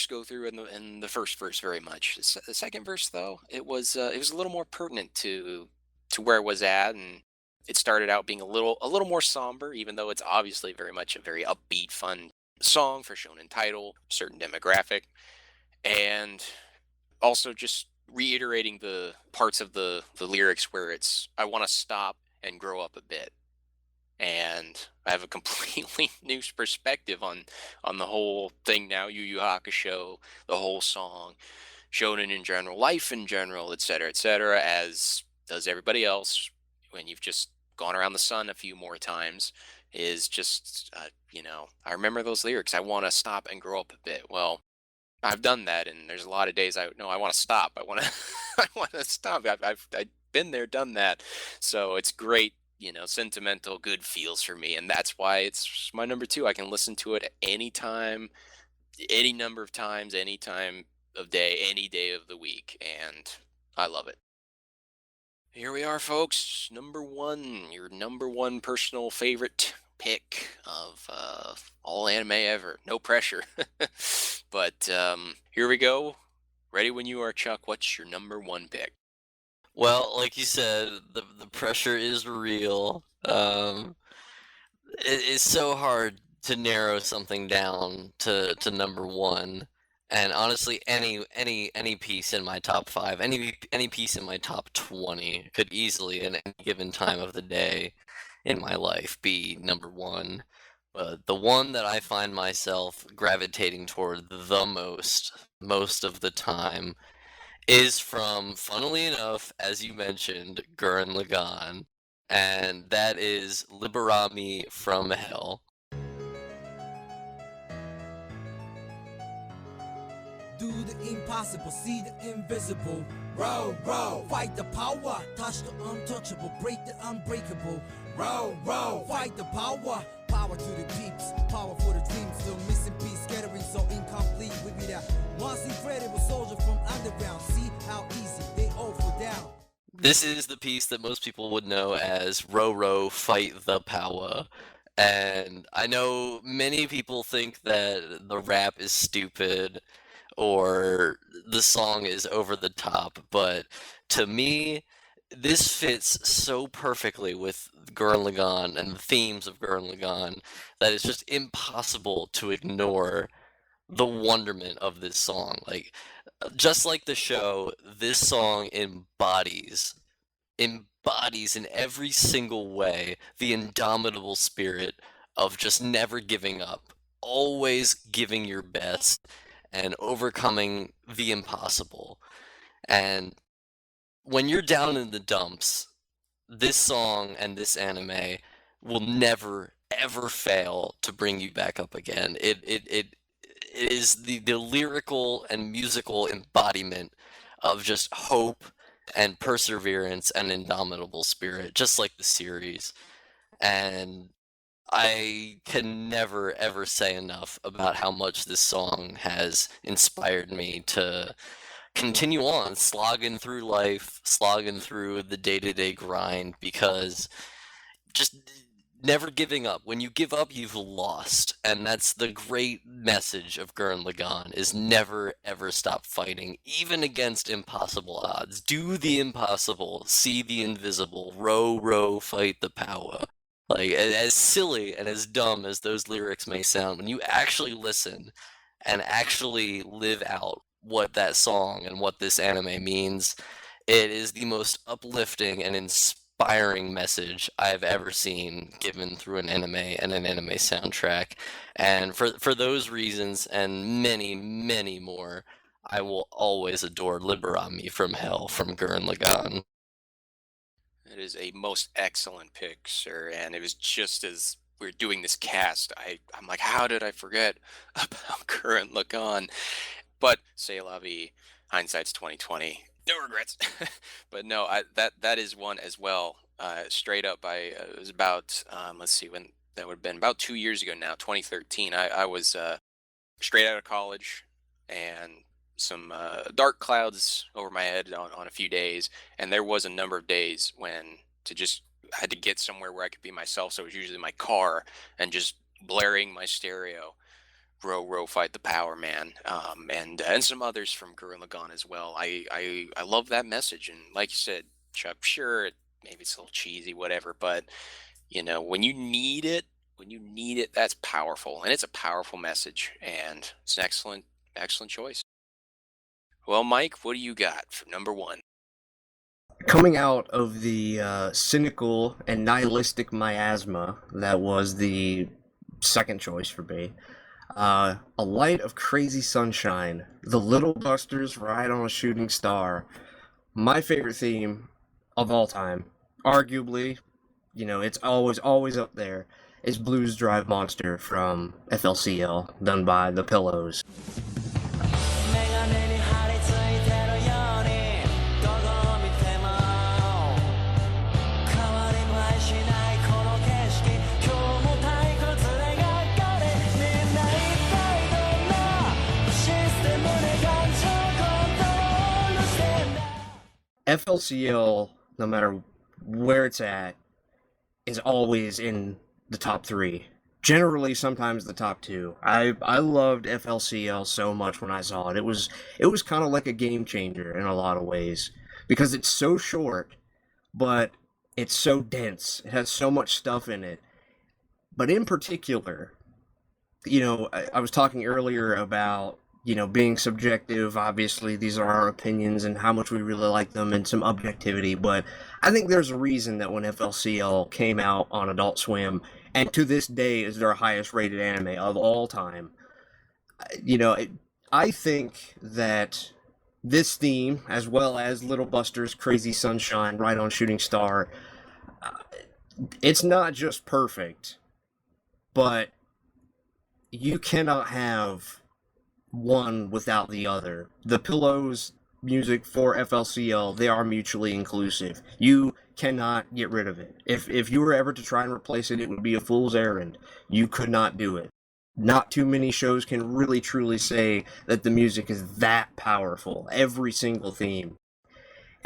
go through in the first verse very much. The second verse though, it was a little more pertinent to where it was at, and it started out being a little more somber, even though it's obviously very much a very upbeat, fun song for Shonen title, certain demographic, and also just reiterating the parts of the lyrics where it's I want to stop and grow up a bit, and I have a completely new perspective on the whole thing now. Yu Yu Hakusho, the whole song, shonen in general, life in general, etc., as does everybody else when you've just gone around the sun a few more times. Is just I remember those lyrics. I want to stop and grow up a bit. Well, I've done that, and there's a lot of days I want to stop. I want to I want to stop. I've been there, done that. So it's great, sentimental, good feels for me, and that's why it's my number two. I can listen to it at any time, any number of times, any time of day, any day of the week, and I love it. Here we are, folks. Number one, your number one personal favorite pick of all anime ever. No pressure. But here we go. Ready when you are, Chuck. What's your number one pick? Well, like you said, the pressure is real. It's so hard to narrow something down to number one. And honestly, any piece in my top five, any piece in my top 20 could easily, at any given time of the day in my life, be number one. But the one that I find myself gravitating toward the most of the time, is from, funnily enough, as you mentioned, Gurren Lagann, and that is Liberami from Hell. Do the impossible, see the invisible. Row, row, fight the power, touch the untouchable, break the unbreakable. Row, row, fight the power, power to the peeps, power for the dreams. Still missing piece, scattering so incomplete. We be that once incredible soldier from underground. See how easy they all fall down. This is the piece that most people would know as Row Row Fight the Power. And I know many people think that the rap is stupid or the song is over the top, but to me, this fits so perfectly with Gurren Lagann and the themes of Gurren Lagann that it's just impossible to ignore the wonderment of this song. Like, just like the show, this song embodies in every single way the indomitable spirit of just never giving up, always giving your best and overcoming the impossible. And when you're down in the dumps, this song and this anime will never ever fail to bring you back up again. It is the lyrical and musical embodiment of just hope and perseverance and indomitable spirit, just like the series. And I can never ever say enough about how much this song has inspired me to continue on slogging through life, slogging through the day-to-day grind, because just never giving up. When you give up, you've lost. And that's the great message of Gurren Lagann, is never ever stop fighting, even against impossible odds. Do the impossible, see the invisible, row, row, fight the power. Like, as silly and as dumb as those lyrics may sound, when you actually listen and actually live out what that song and what this anime means, it is the most uplifting and inspiring message I've ever seen given through an anime and an anime soundtrack. And for those reasons and many, many more, I will always adore Liberami from Hell from Gurren Lagann. It is a most excellent pick, sir. And it was just as we are doing this cast, I'm like, how did I forget about Current Lagan? But say la vie, hindsight's 2020. No regrets. But no, that is one as well. Straight up, it was about let's see when that would have been about 2 years ago now, 2013. I was straight out of college and some dark clouds over my head on a few days, and there was a number of days when to just I had to get somewhere where I could be myself. So it was usually my car and just blaring my stereo, row row fight the power man, and some others from Gurren Lagann as well. I love that message, and like you said, Chuck, sure, maybe it's a little cheesy, whatever, but when you need it, that's powerful, and it's a powerful message, and it's an excellent choice. Well, Mike, what do you got for number one? Coming out of the cynical and nihilistic miasma that was the second choice for me, a light of crazy sunshine, the Little Busters ride on a shooting star. My favorite theme of all time, arguably, it's always up there, is Blues Drive Monster from FLCL, done by The Pillows. FLCL, no matter where it's at, is always in the top three. Generally, sometimes the top two. I loved FLCL so much when I saw it. It was kind of like a game changer in a lot of ways because it's so short, but it's so dense. It has so much stuff in it. But in particular, I was talking earlier about being subjective. Obviously, these are our opinions and how much we really like them and some objectivity. But I think there's a reason that when FLCL came out on Adult Swim, and to this day is their highest rated anime of all time, I think that this theme, as well as Little Buster's Crazy Sunshine, Right on Shooting Star, it's not just perfect, but you cannot have one without the other. The Pillows music for FLCL, they are mutually inclusive. You cannot get rid of it. If you were ever to try and replace it, it would be a fool's errand. You could not do it. Not too many shows can really truly say that the music is that powerful. Every single theme.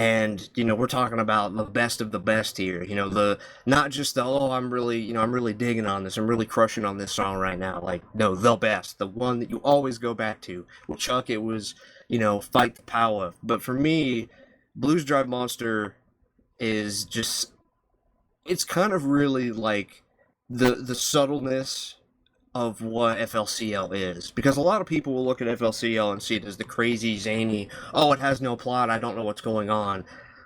And we're talking about the best of the best here. The not just the I'm really digging on this, I'm really crushing on this song right now. Like, no, the best, the one that you always go back to. With Chuck, it was Fight the Power. But for me, Blues Drive Monster is just, it's kind of really like the subtleness of what FLCL is, because a lot of people will look at FLCL and see it as the crazy, zany, oh, it has no plot, I don't know what's going on.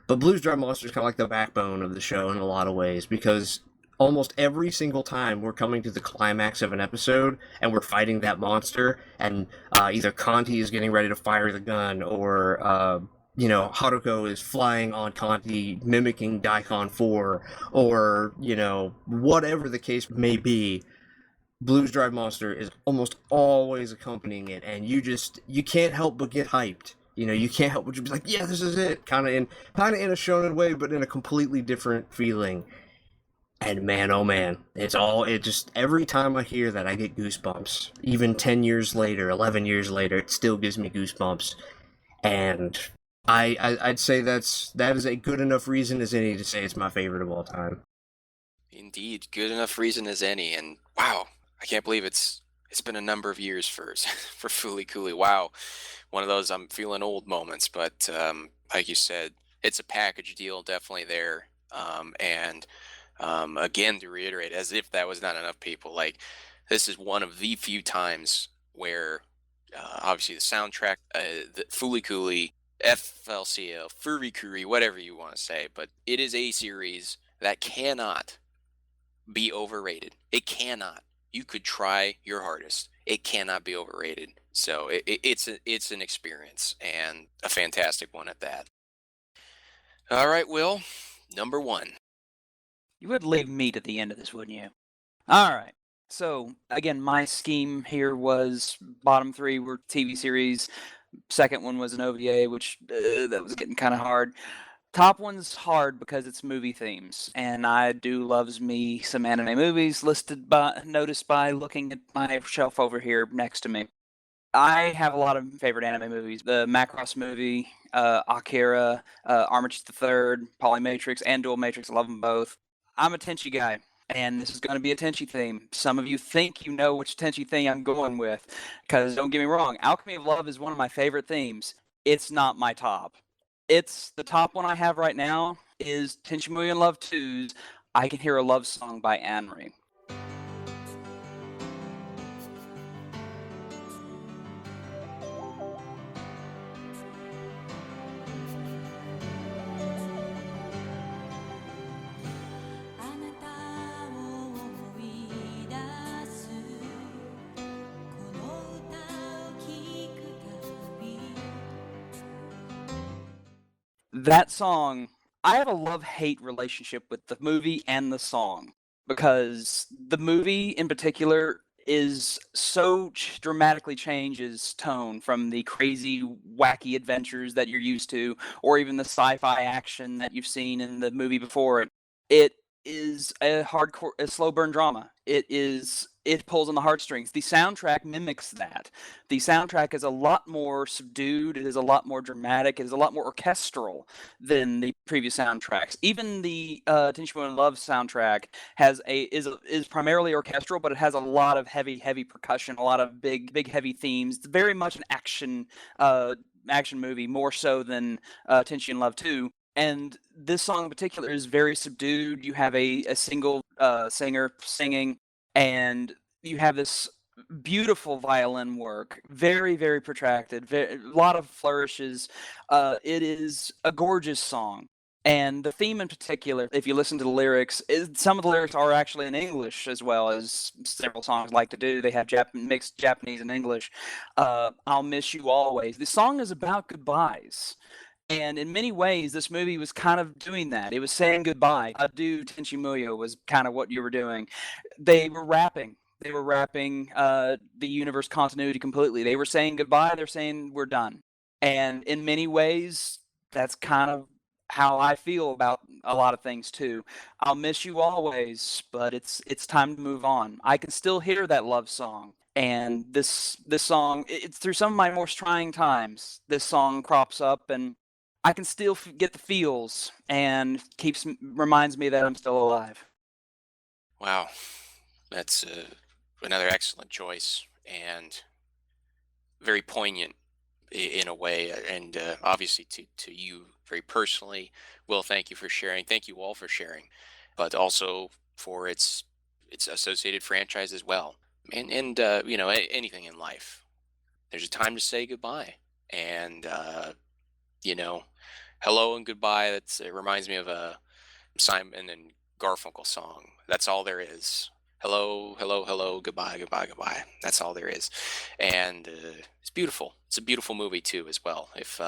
But Blues Drive Monster is kind of like the backbone of the show in a lot of ways, because almost every single time we're coming to the climax of an episode and we're fighting that monster, and either Conti is getting ready to fire the gun, or Haruko is flying on Conti, mimicking Daikon 4, or whatever the case may be, Blues Drive Monster is almost always accompanying it, and you can't help but get hyped. You can't help but just be like, yeah, this is it, kind of in a shonen way, but in a completely different feeling. And man, oh man, it just, every time I hear that, I get goosebumps. Even 10 years later, 11 years later, it still gives me goosebumps. And I'd say that is a good enough reason as any to say it's my favorite of all time. Indeed, good enough reason as any. And wow, I can't believe it's been a number of years for for Fooly Cooly. Wow, one of those I'm feeling old moments. But like you said, it's a package deal, definitely there. And Again, to reiterate, as if that was not enough, people, like, this is one of the few times where obviously the soundtrack, the Fooly Cooley, FLCL, Furry Curry, whatever you want to say, but it is a series that cannot be overrated. It cannot. You could try your hardest. It cannot be overrated. So it's an experience, and a fantastic one at that. All right, Will, number one. You would leave me to the end of this, wouldn't you? All right. So again, my scheme here was bottom three were TV series. Second one was an OVA, which that was getting kind of hard. Top one's hard because it's movie themes, and I do loves me some anime movies noticed by looking at my shelf over here next to me. I have a lot of favorite anime movies. The Macross movie, Akira, Armitage the Third, Polymatrix, and Dual Matrix. I love them both. I'm a Tenchi guy, and this is going to be a Tenchi theme. Some of you think you know which Tenchi theme I'm going with, because don't get me wrong, Alchemy of Love is one of my favorite themes. It's not my top. It's the top one I have right now is Tenchi Muyo in Love 2's I Can Hear a Love Song by Anri. That song, I have a love-hate relationship with the movie and the song, because the movie in particular is so dramatically changes tone from the crazy, wacky adventures that you're used to, or even the sci-fi action that you've seen in the movie before it. It is a slow burn drama. It pulls on the heartstrings. The soundtrack mimics that. The soundtrack is a lot more subdued. It is a lot more dramatic. It is a lot more orchestral than the previous soundtracks. Even the Tenchi in Love soundtrack is primarily orchestral, but it has a lot of heavy percussion, a lot of big heavy themes. It's very much an action movie, more so than Tenchi in Love 2. And this song in particular is very subdued. You have a single singer singing, and you have this beautiful violin work, very protracted, a lot of flourishes. It is a gorgeous song. And the theme in particular, if you listen to the lyrics, some of the lyrics are actually in English, as well as several songs like to do. They have mixed Japanese and English. I'll Miss You Always. The song is about goodbyes. And in many ways, this movie was kind of doing that. It was saying goodbye. Adieu, Tenchi Muyo was kind of what you were doing. They were rapping. They were rapping the universe continuity completely. They were saying goodbye. They're saying we're done. And in many ways, that's kind of how I feel about a lot of things too. I'll miss you always, but it's time to move on. I can still hear that love song. And this song, it's through some of my most trying times. This song crops up, and I can still get the feels, and reminds me that I'm still alive. Wow, that's another excellent choice, and very poignant in a way. And obviously to you very personally, Will, thank you for sharing. Thank you all for sharing, but also for its associated franchise as well. And you know, anything in life, there's a time to say goodbye, and you know, hello and goodbye. It reminds me of a Simon and Garfunkel song. That's all there is. Hello, hello, hello, goodbye, goodbye, goodbye. That's all there is. And it's beautiful. It's a beautiful movie too, as well. If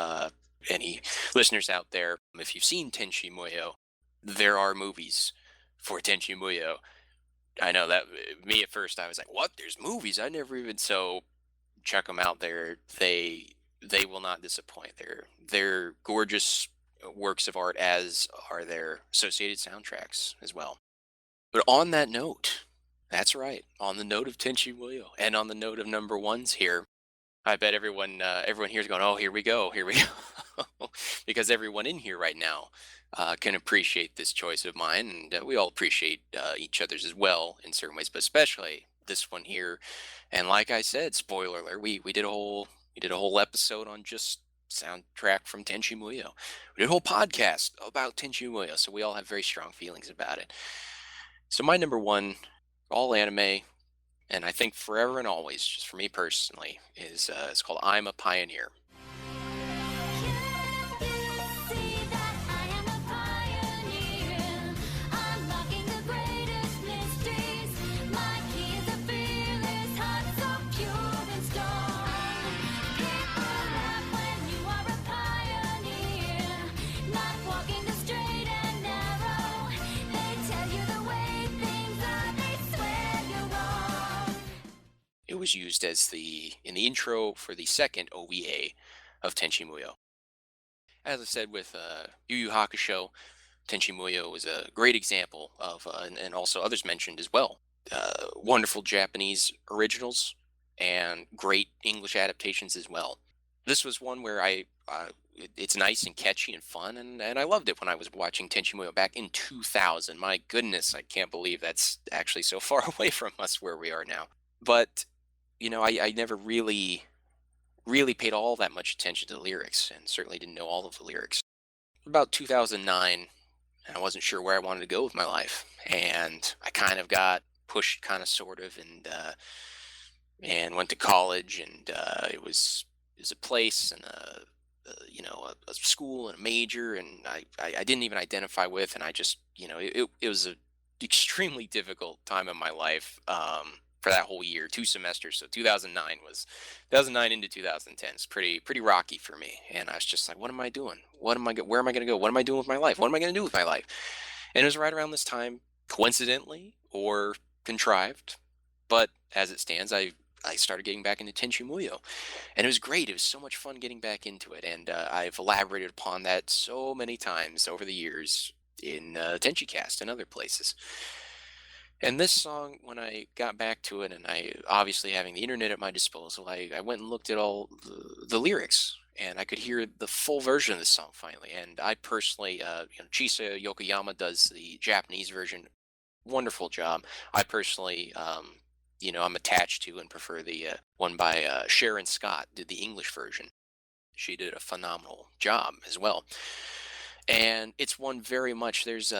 any listeners out there, if you've seen Tenchi Muyo, there are movies for Tenchi Muyo. I know that me at first, I was like, "What? There's movies? I never even." So check them out. They will not disappoint. They're gorgeous works of art, as are their associated soundtracks as well. But on that note, that's right. On the note of Tenchi Muyo, and on the note of number ones here, I bet everyone here is going, "Oh, here we go, here we go," because everyone in here right now can appreciate this choice of mine, and we all appreciate each other's as well in certain ways, but especially this one here. And like I said, spoiler alert, we did a whole episode on just soundtrack from Tenchi Muyo. We did a whole podcast about Tenchi Muyo, so we all have very strong feelings about it. So my number one, all anime, and I think forever and always, just for me personally, is it's called I'm a Pioneer. It was used as in the intro for the second OVA of Tenchi Muyo. As I said with Yu Yu Hakusho, Tenchi Muyo was a great example of, and also others mentioned as well, wonderful Japanese originals and great English adaptations as well. This was one where it's nice and catchy and fun, and I loved it when I was watching Tenchi Muyo back in 2000. My goodness, I can't believe that's actually so far away from us where we are now. But I never really paid all that much attention to the lyrics, and certainly didn't know all of the lyrics. About 2009, I wasn't sure where I wanted to go with my life, and I kind of got pushed, kind of, sort of, and went to college, and it was a place and a school and a major, and I didn't even identify with, and I just it was a extremely difficult time in my life. For that whole year, 2 semesters. So 2009 into 2010. It's pretty rocky for me. And I was just like, what am I doing? Where am I going to go? What am I doing with my life? What am I going to do with my life? And it was right around this time, coincidentally or contrived, but as it stands, I started getting back into Tenchi Muyo, and it was great. It was so much fun getting back into it, and I've elaborated upon that so many times over the years in Tenchi Cast and other places. And this song, when I got back to it, and I obviously having the internet at my disposal, I went and looked at all the lyrics, and I could hear the full version of the song finally. And I personally, Chisa Yokoyama does the Japanese version, wonderful job. I personally, I'm attached to and prefer the one by Sharon Scott, did the English version. She did a phenomenal job as well. And it's one very much, there's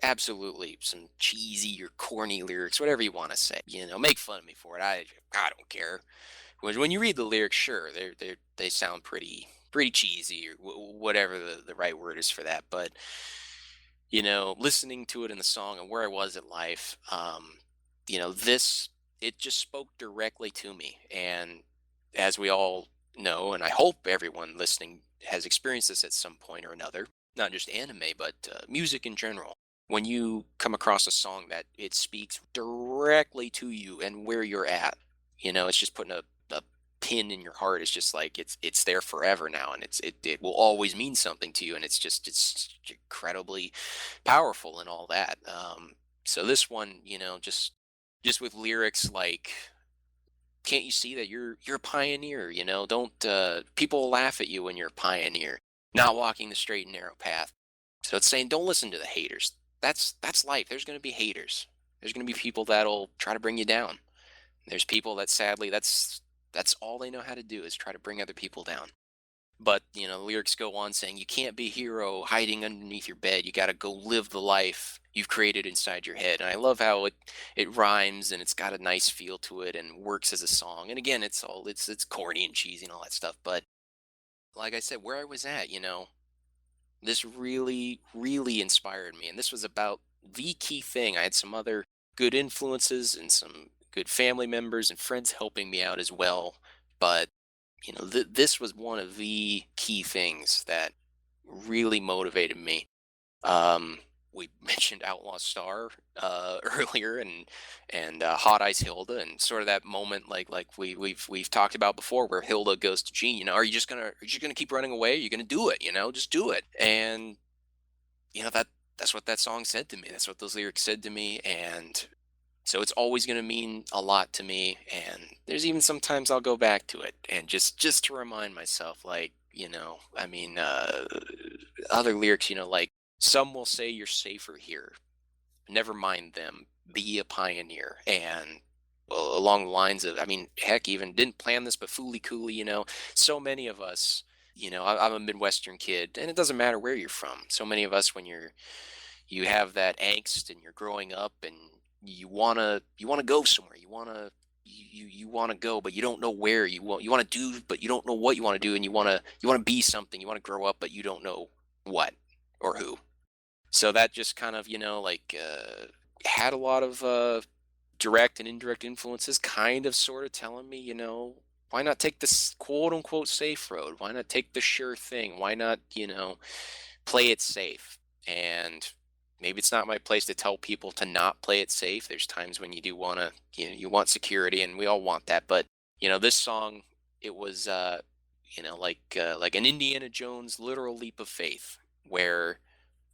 absolutely some cheesy or corny lyrics, whatever you want to say. Make fun of me for it. I don't care. When you read the lyrics, sure, they sound pretty cheesy, or whatever the right word is for that. But listening to it in the song and where I was in life, it just spoke directly to me. And as we all know, and I hope everyone listening has experienced this at some point or another, not just anime, but music in general. When you come across a song that it speaks directly to you and where you're at, it's just putting a pin in your heart. It's just like it's there forever now, and it will always mean something to you, and it's incredibly powerful and all that. So this one, just with lyrics like, can't you see that you're a pioneer? Don't people laugh at you when you're a pioneer, not walking the straight and narrow path. So it's saying, don't listen to the haters. That's life. There's going to be haters. There's going to be people that'll try to bring you down. There's people that sadly, that's all they know how to do, is try to bring other people down. But the lyrics go on saying, you can't be a hero hiding underneath your bed. You got to go live the life you've created inside your head. And I love how it rhymes, and it's got a nice feel to it and works as a song. And again, it's corny and cheesy and all that stuff, but like I said, where I was at, this really, really inspired me. And this was about the key thing. I had some other good influences and some good family members and friends helping me out as well. But, this was one of the key things that really motivated me. We mentioned Outlaw Star earlier, and Hot Ice Hilda, and sort of that moment like we've talked about before, where Hilda goes to Gene. Are you just gonna keep running away? Are you gonna do it? Just do it. And that's what that song said to me. That's what those lyrics said to me, and so it's always gonna mean a lot to me. And there's even sometimes I'll go back to it and just to remind myself, like, other lyrics, like, some will say you're safer here. Never mind them. Be a pioneer. And well, along the lines of, heck, even didn't plan this, but Fooly Cooley, so many of us, I'm a Midwestern kid, and it doesn't matter where you're from. So many of us, when you have that angst and you're growing up and you wanna go somewhere. You wanna go, but you don't know where you wanna do, but you don't know what you wanna do, and you wanna be something. You wanna grow up, but you don't know what or who. So that just kind of, had a lot of direct and indirect influences kind of sort of telling me, why not take this quote unquote safe road? Why not take the sure thing? Why not, play it safe? And maybe it's not my place to tell people to not play it safe. There's times when you do want to, you want security, and we all want that. But, this song, it was, like an Indiana Jones literal leap of faith where,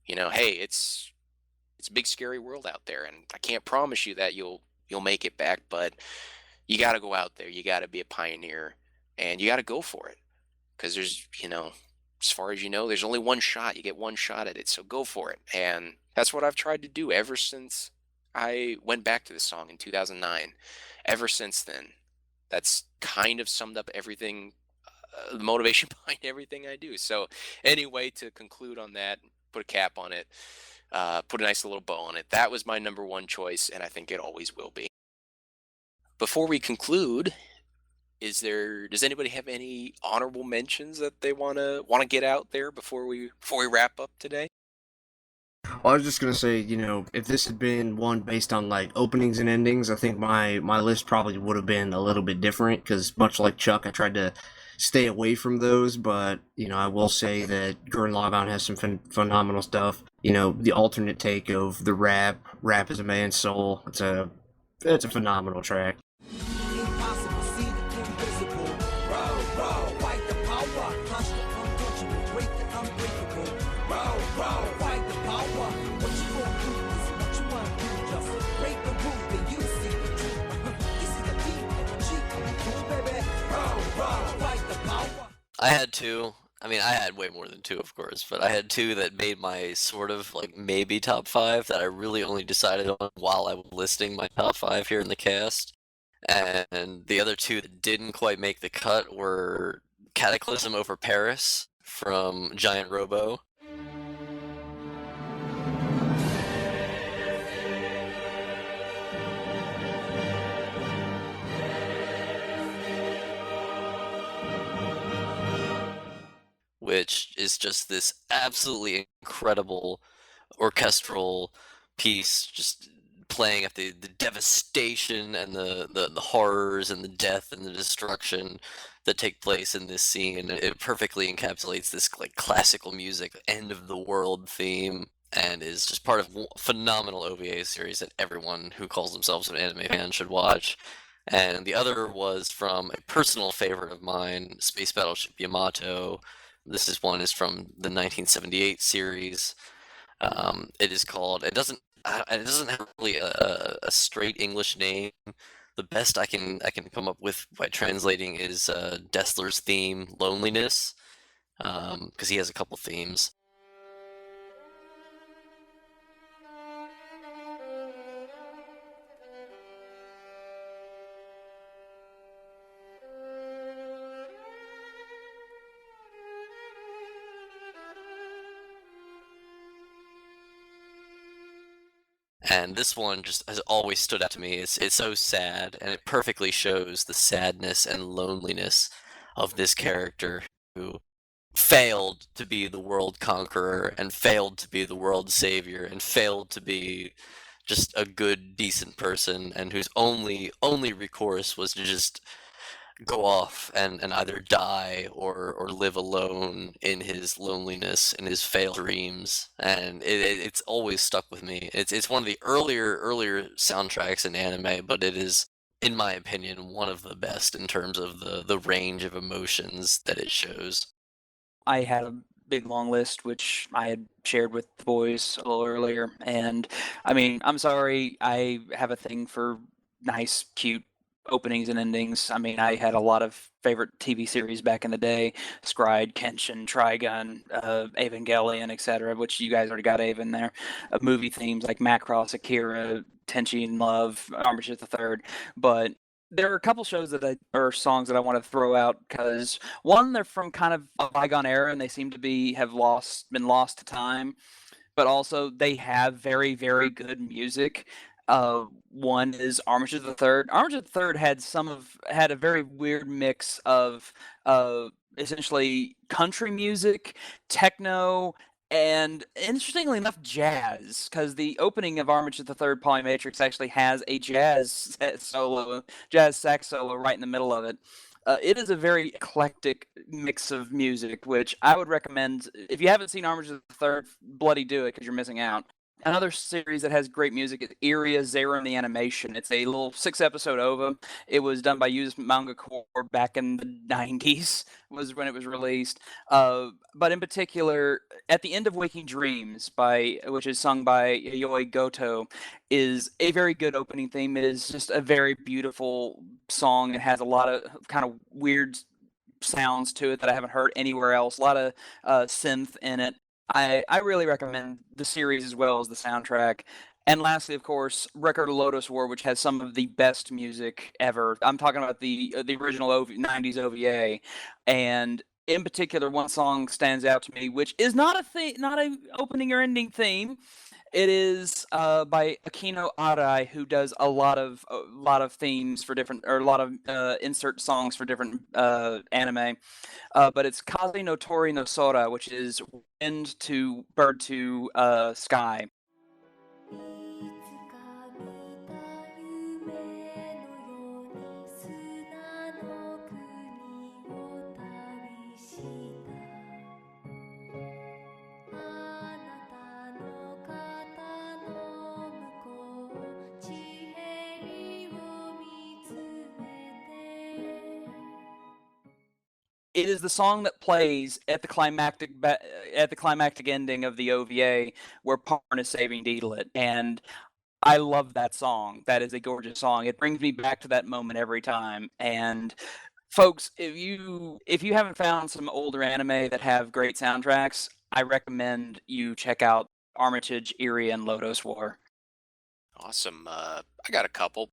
hey, it's a big scary world out there, and I can't promise you that you'll make it back, but you got to go out there. You got to be a pioneer, and you got to go for it, because there's, as far as you know, there's only one shot. You get one shot at it, so go for it. And that's what I've tried to do ever since I went back to the song in 2009. Ever since then, that's kind of summed up everything, the motivation behind everything I do. So anyway, to conclude on that, put a cap on it, put a nice little bow on it. That was my number one choice, and I think it always will be. Before we conclude, does anybody have any honorable mentions that they wanna get out there before we wrap up today? Well, I was just gonna say, if this had been one based on like openings and endings, I think my list probably would have been a little bit different. Because much like Chuck, I tried to stay away from those. But I will say that Gurren Lagann has some phenomenal stuff. The alternate take of the rap is a man's soul. It's a phenomenal track. Impossible, see the invisible. Row, row, fight the power. Touch the untouchable, break the unbreakable. Row, row, fight the power. What you gonna do is what you wanna do. Just break the rules, then you see the truth. This is the team of the cheat. Cool, baby. Row, row, fight the power. I had two. I mean, I had way more than two, of course, but I had two that made my sort of like maybe top five that I really only decided on while I was listing my top five here in the cast. And the other two that didn't quite make the cut were Cataclysm over Paris from Giant Robo. Which is just this absolutely incredible orchestral piece, just playing at the devastation and the horrors and the death and the destruction that take place in this scene. It perfectly encapsulates this like classical music end of the world theme, and is just part of a phenomenal OVA series that everyone who calls themselves an anime fan should watch. And the other was from a personal favorite of mine, Space Battleship Yamato. This is from the 1978 series. It is called. It doesn't have really a straight English name. The best I can come up with by translating is Dessler's theme, Loneliness, because he has a couple themes. And this one just has always stood out to me. It's so sad, and it perfectly shows the sadness and loneliness of this character who failed to be the world conqueror, and failed to be the world savior, and failed to be just a good, decent person, and whose only recourse was to just go off and either die or live alone in his loneliness and his failed dreams. And it's always stuck with me. It's one of the earlier soundtracks in anime, but it is, in my opinion, one of the best in terms of the range of emotions that it shows. I had a big long list, which I had shared with the boys a little earlier. And I mean, I'm sorry, I have a thing for nice, cute openings and endings. I mean, I had a lot of favorite TV series back in the day: Scried, Kenshin, Trigun, Evangelion, etc., which you guys already got Ava in there. Movie themes like Macross, Akira, Tenchi in Love, Armistice the Third. But There are a couple shows or songs that I want to throw out because one, they're from kind of a bygone era and they seem to been lost to time, but also they have very, very good music. One is Armitage the Third. Armitage the Third had a very weird mix of uh, essentially country music, techno, and interestingly enough, jazz. Because the opening of Armitage the Third Polymatrix actually has a jazz sax solo right in the middle of it. It is a very eclectic mix of music, which I would recommend. If you haven't seen Armitage the Third, bloody do it because you're missing out. Another series that has great music is Iria Zero the Animation. It's a little 6-episode OVA. It was done by Use Manga Corps back in the 90s, was when it was released. But in particular, At the End of Waking Dreams, which is sung by Yayoi Goto, is a very good opening theme. It is just a very beautiful song. It has a lot of kind of weird sounds to it that I haven't heard anywhere else. A lot of synth in it. I really recommend the series as well as the soundtrack. And lastly, of course, Record of Lotus War, which has some of the best music ever. I'm talking about the original 90s OVA, and in particular, one song stands out to me, which is not a opening or ending theme. It is by Akino Arai, who does a lot of themes for different, or a lot of insert songs for different anime. But it's Kaze no Tori no Sora, which is wind to bird to sky. いつか見た夢のように砂の国を旅したあなたの肩の向こう地平を見つめて It is the song that plays at the climactic ending of the OVA where Parn is saving Deedlit, and I love that song. That is a gorgeous song. It brings me back to that moment every time. And folks, if you haven't found some older anime that have great soundtracks, I recommend you check out Armitage, Eerie, and Lotus War. Awesome. I got a couple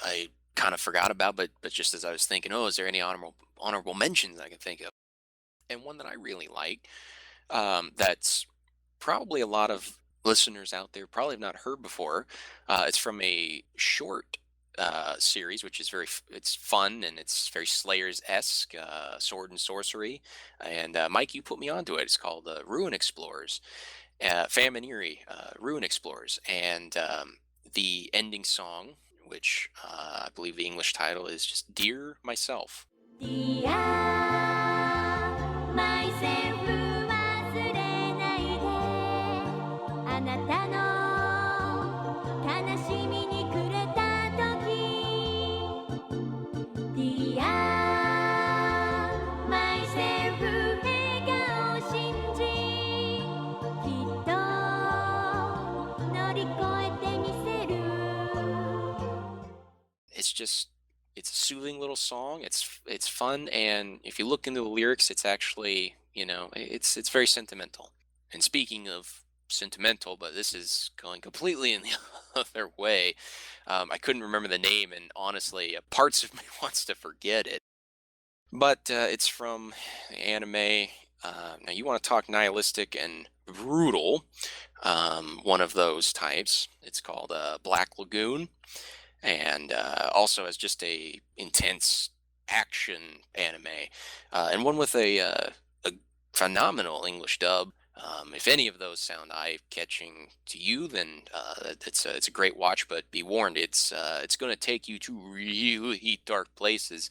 I kind of forgot about, but just as I was thinking, oh, is there any honorable mentions I can think of? And one that I really like, that's probably a lot of listeners out there probably have not heard before. It's from a short series, which is it's fun and it's very Slayers-esque, sword and sorcery. And Mike, you put me onto it. It's called Ruin Explorers, Famine Eerie, Ruin Explorers, and the ending song, which I believe the English title is just "Dear Myself." Dear myself 忘れないであなたの悲しみに暮れた時 Dear myself 笑顔を信じきっと乗り越えてみせる It's a soothing little song. It's fun, and if you look into the lyrics, it's actually, it's very sentimental. And speaking of sentimental, but this is going completely in the other way. I couldn't remember the name, and honestly, parts of me wants to forget it. But it's from the anime. Now, you want to talk nihilistic and brutal? One of those types. It's called Black Lagoon, and also has just a intense action anime, and one with a phenomenal English dub. If any of those sound eye-catching to you, then it's a great watch. But be warned, it's going to take you to really dark places,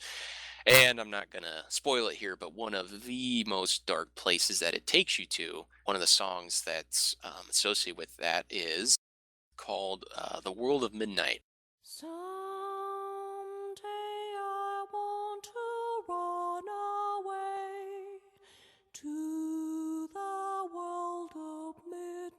and I'm not going to spoil it here. But one of the most dark places that it takes you to, one of the songs that's associated with that is called "The World of Midnight." Someday I want to run away to the world of midnight,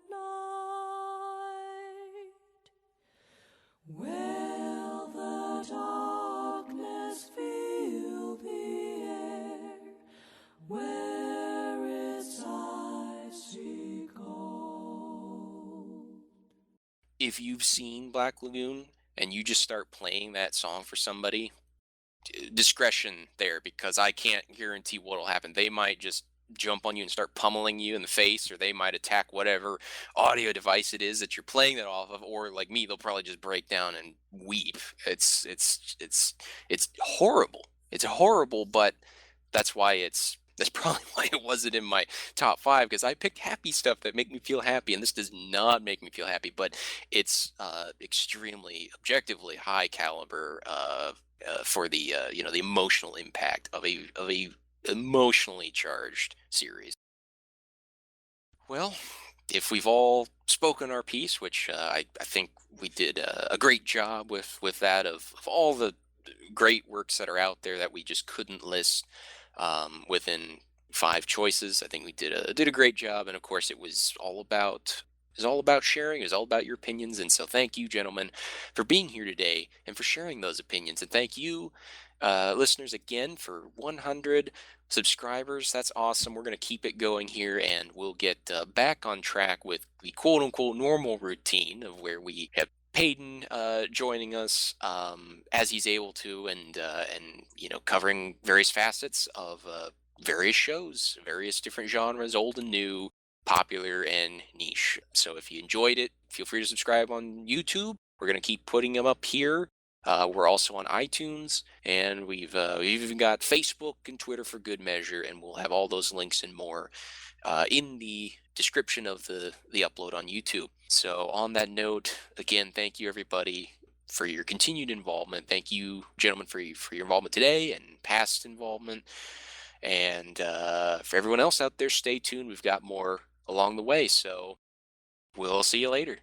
where the darkness fill the air, where its icy cold. If you've seen Black Lagoon and you just start playing that song for somebody, discretion there, because I can't guarantee what'll happen. They might just jump on you and start pummeling you in the face, or they might attack whatever audio device it is that you're playing that off of, or like me, they'll probably just break down and weep. It's horrible. It's horrible, but that's probably why it wasn't in my top 5, because I picked happy stuff that make me feel happy, and this does not make me feel happy. But it's extremely objectively high caliber for the the emotional impact of a emotionally charged series. Well, if we've all spoken our piece, which I think we did a great job with that, of all the great works that are out there that we just couldn't list within 5 choices. I think we did a great job, and of course it was all about sharing. It was all about your opinions, and so thank you, gentlemen, for being here today and for sharing those opinions. And thank you, listeners, again for 100 subscribers. That's awesome. We're going to keep it going here, and we'll get back on track with the quote-unquote normal routine of where we have Paden joining us as he's able to, and covering various facets of various shows, various different genres, old and new, popular and niche. So if you enjoyed it, feel free to subscribe on YouTube. We're going to keep putting them up here. We're also on iTunes, and we've even got Facebook and Twitter for good measure, and we'll have all those links and more in the description of the upload on YouTube. So on that note, again, thank you everybody for your continued involvement. Thank you, gentlemen, for your involvement today and past involvement. And for everyone else out there, stay tuned. We've got more along the way. So we'll see you later.